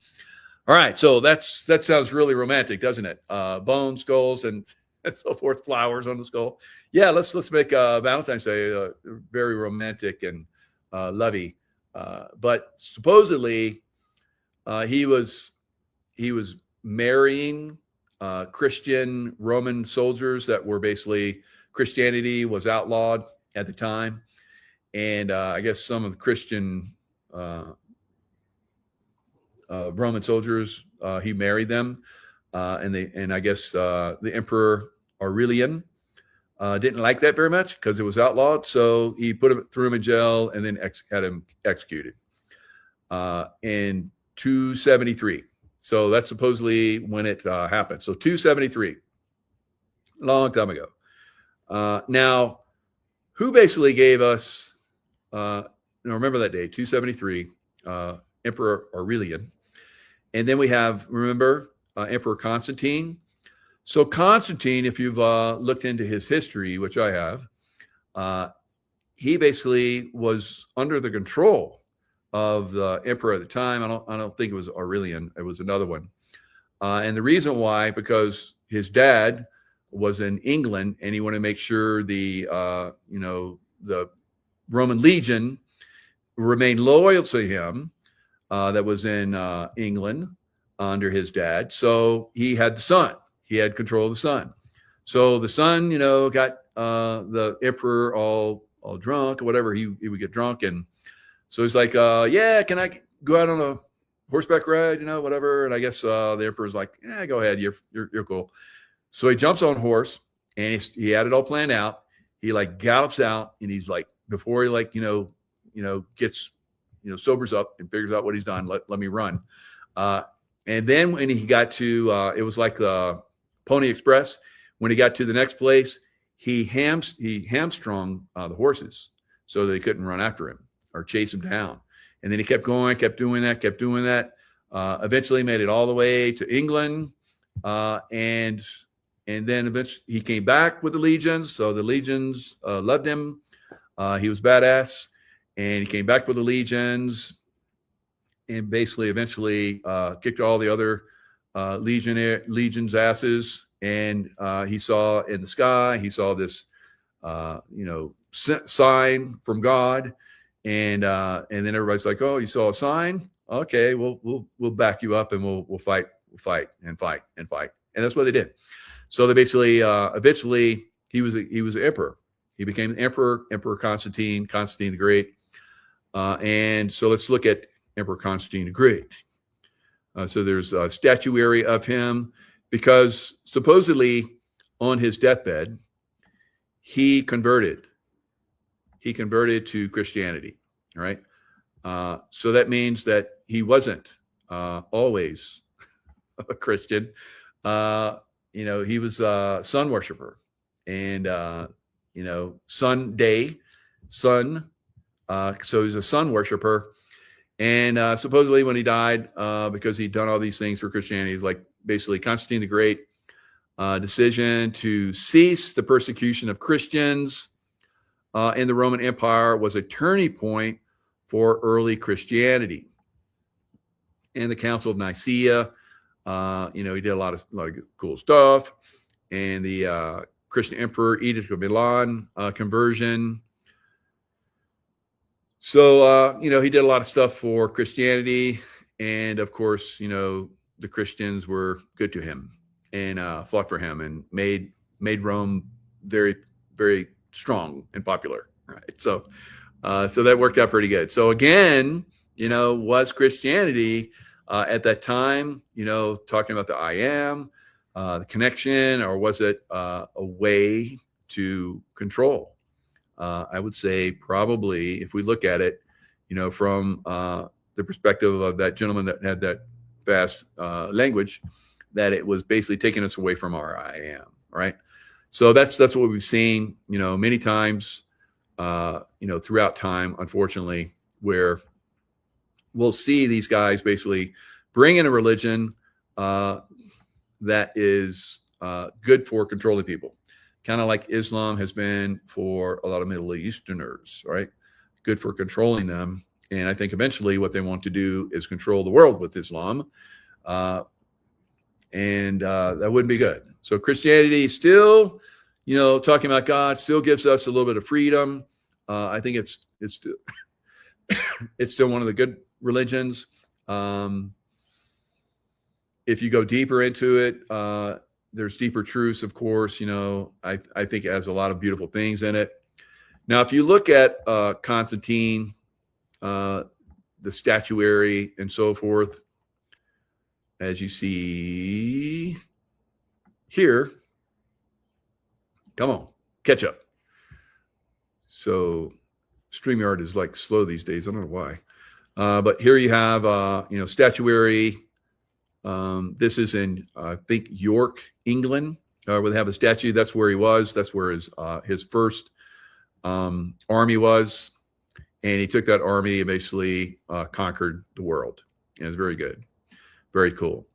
All right, so that sounds really romantic, doesn't it? Bones, skulls, and so forth, flowers on the skull. Yeah, let's make Valentine's Day very romantic and lovey. But supposedly, he was marrying Christian Roman soldiers that were basically, Christianity was outlawed at the time, and I guess some of the Christian Roman soldiers, he married them, and I guess the Emperor Aurelian didn't like that very much because it was outlawed, so he threw him in jail and then had him executed in 273. So that's supposedly when it happened. So 273, long time ago. Now, who basically gave us? Remember that day, 273, Emperor Aurelian, and then we have, remember, Emperor Constantine. So Constantine, if you've looked into his history, which I have, he basically was under the control of the emperor at the time. I don't think it was Aurelian. It was another one. And the reason why, because his dad was in England, and he wanted to make sure the Roman legion remained loyal to him. That was in England under his dad. So he had the son. He had control of the son. So the son, got the emperor all drunk or whatever. He would get drunk, and so he's like, "Yeah, can I go out on a horseback ride? Whatever." And I guess the emperor's like, "Yeah, go ahead. You're cool." So he jumps on a horse, and he had it all planned out. He like gallops out, and he's like, before he gets sobers up and figures out what he's done. Let me run. And then when he got to, it was like the Pony Express. When he got to the next place, he hamstrung the horses so they couldn't run after him or chase him down. And then he kept going, kept doing that. Eventually made it all the way to England. And then eventually he came back with the legions. So the legions loved him. He was badass. And he came back with the legions and basically eventually kicked all the other legions' asses. And he saw in the sky, he saw this, sign from God. And then everybody's like, "Oh, you saw a sign? Okay, we'll back you up, and we'll fight and fight. And that's what they did. So they basically, eventually, he was an emperor. He became an Emperor Constantine the Great. And so let's look at Emperor Constantine the Great. So there's a statuary of him because supposedly on his deathbed, he converted to Christianity, right? So that means that he wasn't always a Christian. He was a sun worshiper, and sun. So he's a sun worshiper, and supposedly when he died, because he'd done all these things for Christianity, he's like basically Constantine the Great decision to cease the persecution of Christians in the Roman Empire was a turning point for early Christianity. And the Council of Nicaea, he did a lot of cool stuff, and the Christian Emperor Edict of Milan conversion. So, he did a lot of stuff for Christianity. And of course, the Christians were good to him and fought for him and made Rome very, very strong and popular. Right. So that worked out pretty good. So again, was Christianity at that time, talking about the I am, the connection, or was it a way to control? I would say probably, if we look at it, from the perspective of that gentleman that had that fast language, that it was basically taking us away from our I am, right? So that's what we've seen, many times, throughout time, unfortunately, where we'll see these guys basically bring in a religion that is good for controlling people, kind of like Islam has been for a lot of Middle Easterners, right? Good for controlling them. And I think eventually what they want to do is control the world with Islam. And that wouldn't be good. So Christianity still, talking about God still gives us a little bit of freedom. I think it's still, it's still one of the good religions. If you go deeper into it, there's deeper truths, of course. I think it has a lot of beautiful things in it. Now, if you look at Constantine, the statuary and so forth, as you see here, come on, catch up. So StreamYard is like slow these days. I don't know why. But here you have, statuary. This is in, I think, York, England, where they have a statue. That's where he was. That's where his first army was. And he took that army and basically conquered the world. And it's very good. Very cool.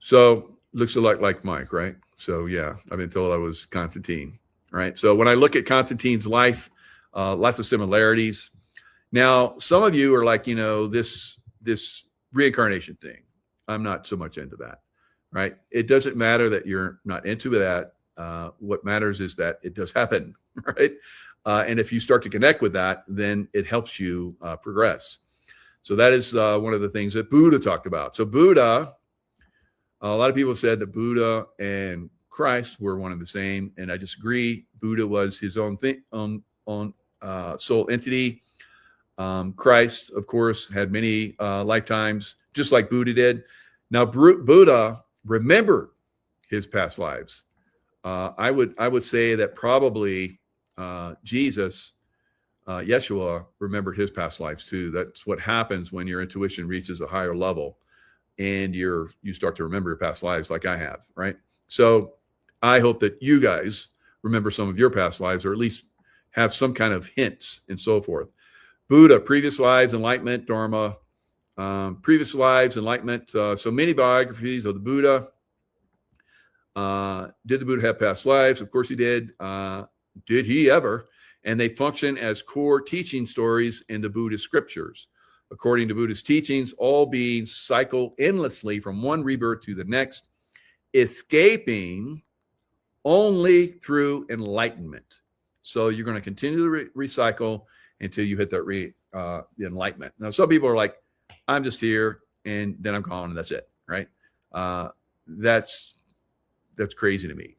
So looks a lot like Mike, right? So yeah, I've been told I was Constantine, right? So when I look at Constantine's life, lots of similarities. Now, some of you are like, this reincarnation thing. I'm not so much into that, right? It doesn't matter that you're not into that. What matters is that it does happen, right? And if you start to connect with that, then it helps you progress. So that is one of the things that Buddha talked about. So Buddha, a lot of people said that Buddha and Christ were one and the same, and I disagree. Buddha was his own thing, soul entity. Christ, of course, had many lifetimes, just like Buddha did. Now, Buddha remembered his past lives. I would say that probably Jesus, Yeshua, remembered his past lives too. That's what happens when your intuition reaches a higher level, and you start to remember your past lives, like I have, right? So I hope that you guys remember some of your past lives, or at least have some kind of hints and so forth. Buddha, previous lives, enlightenment, Dharma, previous lives, enlightenment. So many biographies of the Buddha. Did the Buddha have past lives? Of course he did. Did he ever? And they function as core teaching stories in the Buddhist scriptures. According to Buddhist teachings, all beings cycle endlessly from one rebirth to the next, escaping only through enlightenment. So you're going to continue to recycle until you hit that the enlightenment. Now, some people are like, I'm just here and then I'm gone and that's it, right? That's crazy to me,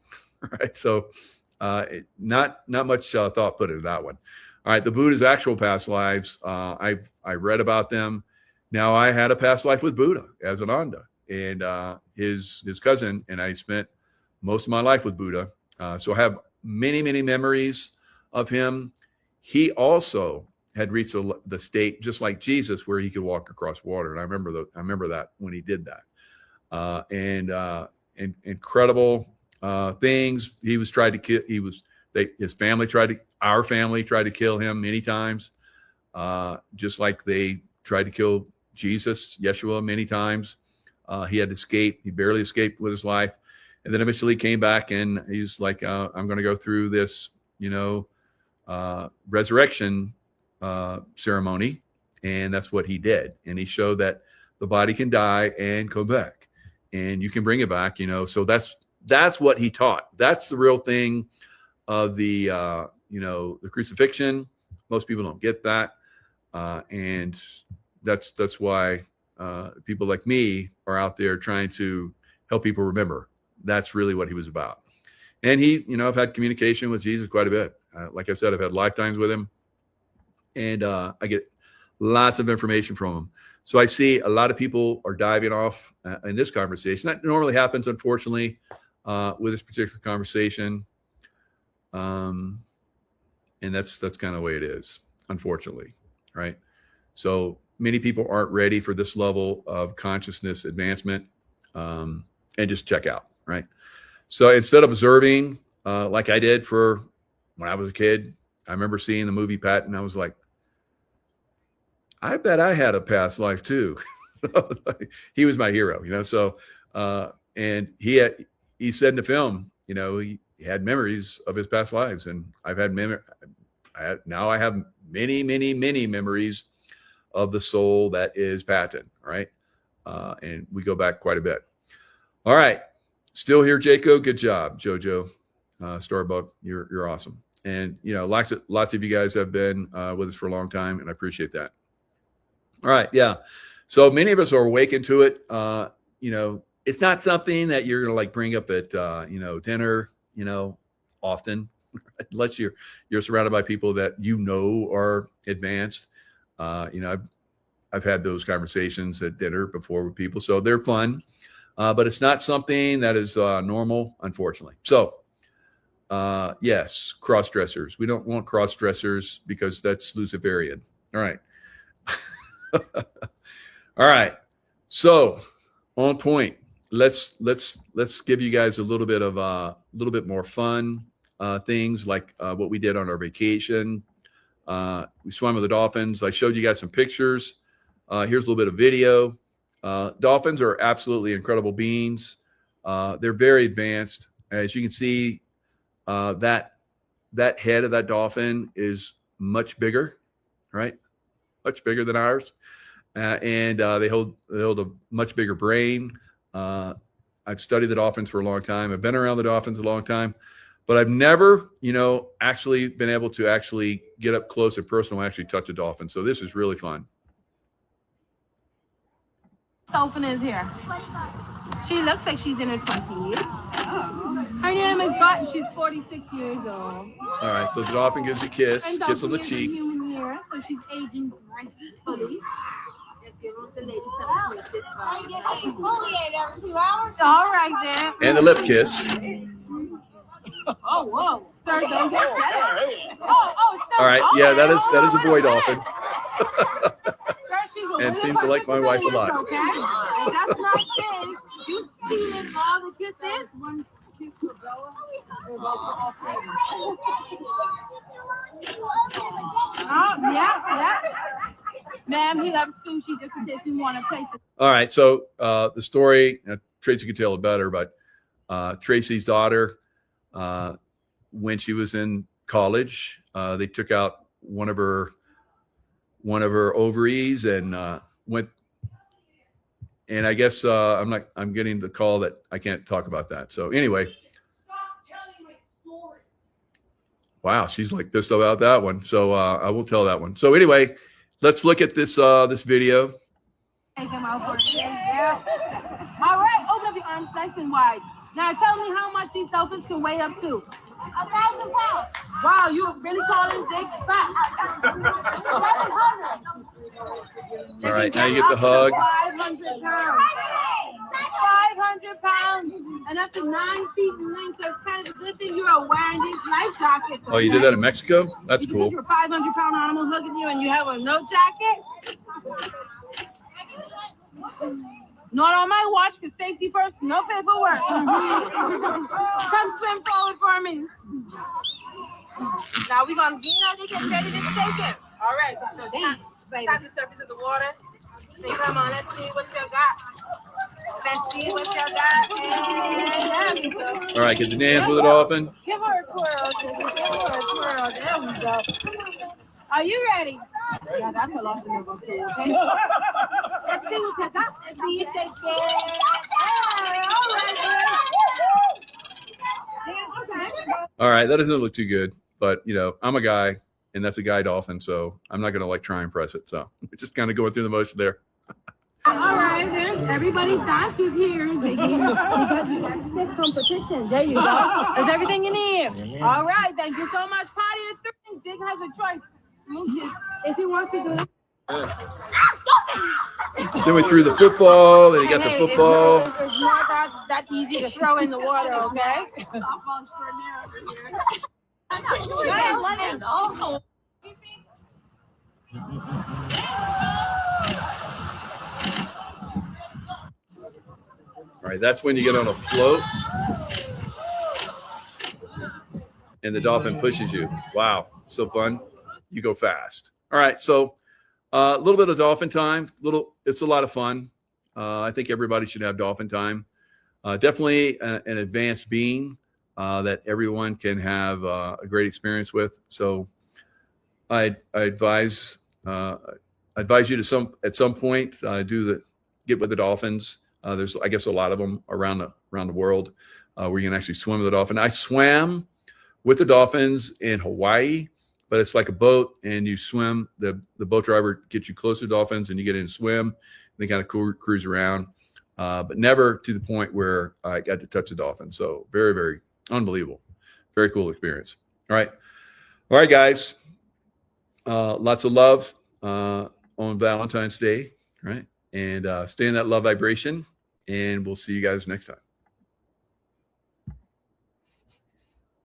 right? So not much thought put into that one. All right, the Buddha's actual past lives, I read about them. Now, I had a past life with Buddha as an Ananda, and his cousin, and I spent most of my life with Buddha. So I have many, many memories of him. He also had reached the state, just like Jesus, where he could walk across water. And I remember that when he did that. And incredible things. He was tried to kill. His family our family tried to kill him many times, just like they tried to kill Jesus, Yeshua, many times. He had to escape. He barely escaped with his life. And then eventually came back, and he's like, I'm going to go through this, resurrection ceremony. And that's what he did. And he showed that the body can die and come back, and you can bring it back, So that's what he taught. That's the real thing of the crucifixion. Most people don't get that. And that's why people like me are out there trying to help people remember. That's really what he was about. And I've had communication with Jesus quite a bit. Like I said, I've had lifetimes with him, and I get lots of information from him. So I see a lot of people are diving off in this conversation. That normally happens, unfortunately, with this particular conversation. And that's kind of the way it is, unfortunately, right? So many people aren't ready for this level of consciousness advancement, and just check out, right? So instead of observing, like I did for when I was a kid, I remember seeing the movie Pat, and I was like, I bet I had a past life too. He was my hero, So, and he he said in the film, you know, he had memories of his past lives, and I've had now I have many, many, many memories of the soul that is Patton, right? And we go back quite a bit. All right, still here, Jaco. Good job, JoJo. Starbuck, you're awesome. And you know, lots of you guys have been with us for a long time, and I appreciate that. All right, yeah. So many of us are awakened to it. You know, it's not something that you're gonna like bring up at you know, dinner, you know, often, unless you're surrounded by people that you know are advanced. You know, I've had those conversations at dinner before with people, so they're fun. But it's not something that is normal, unfortunately. So, yes, cross-dressers. We don't want cross-dressers because that's Luciferian. All right. All right. So, on point. Let's give you guys a little bit more fun things like what we did on our vacation. We swam with the dolphins. I showed you guys some pictures. Here's a little bit of video. Dolphins are absolutely incredible beings. They're very advanced. As you can see, that head of that dolphin is much bigger, right? Much bigger than ours. And they hold a much bigger brain. I've studied the dolphins for a long time. I've been around the dolphins a long time, but I've never, you know, actually been able to actually get up close and personal and actually touch a dolphin. So this is really fun. Dolphin is here. She looks like she's in her 20s. Oh. Her name is Bot. She's 46 years old. All right, so the dolphin gives you a kiss on the cheek. Human year, so she's aging gracefully. All right then. And the lip kiss. Oh, whoa. Sir, don't get jealous. Oh, all right, yeah, that is a boy dolphin. And seems to like my wife a lot. Okay? And that's not saying you stealing all the kisses. One kiss for Bella. Oh, yeah. Ma'am, he loves sushi just in case you want to place it. All right, so the story, Tracy could tell it better, but Tracy's daughter, when she was in college, they took out one of her ovaries and went. And I guess I'm getting the call that I can't talk about that. So anyway. Wow, she's like pissed about that one. So I will tell that one. So anyway, let's look at this video. Take them out for a day. Yeah. All right, open up your arms nice and wide. Now tell me how much these dolphins can weigh up to. 1,000 pounds. Wow, you really calling Dick fat? 1,100. All right, now you get the hug. 500 pounds. 500 pounds. And up to 9 feet in length. So it's kind of a good thing you are wearing these life jackets. Oh, you did that in Mexico? That's cool. You're a 500-pound animal hugging you and you have a no jacket? Not on my watch, because safety first, no paperwork. Come swim forward for me. Now we're going to get ready to shake it. All right, so stop the surface of the water. Say, come on, let's see what you got. Let's see what you got. All right, get the dance with the dolphin. Give her a twirl, Give her a twirl. There we go. Are you ready? Yeah, that's a lot to move on to, okay? Let's see what you got. Let's see you shake it. All right, that doesn't look too good, but you know, I'm a guy, and that's a guy dolphin, so I'm not gonna like try and press it. So we're just kind of going through the motion there. All right, then everybody's dance is here. We got the stiff competition. There you go. That's everything you need. All right, thank you so much. Party of three. Dick has a choice. If he wants to do it. Then we threw the football. Then you got the football. It's not that easy to throw in the water, okay? All right, that's when you get on a float. And the dolphin pushes you. Wow, so fun. You go fast. All right, so a little bit of dolphin time. It's a lot of fun. I think everybody should have dolphin time. Definitely an advanced being that everyone can have a great experience with. So I advise you to at some point get with the dolphins. There's, I guess, a lot of them around the world where you can actually swim with a dolphin. I swam with the dolphins in Hawaii, but it's like a boat, and you swim. The boat driver gets you close to the dolphins, and you get in and swim. And they kind of cruise around, but never to the point where I got to touch the dolphin. So very, very unbelievable, very cool experience. All right, guys. Lots of love on Valentine's Day, right? And stay in that love vibration, and we'll see you guys next time.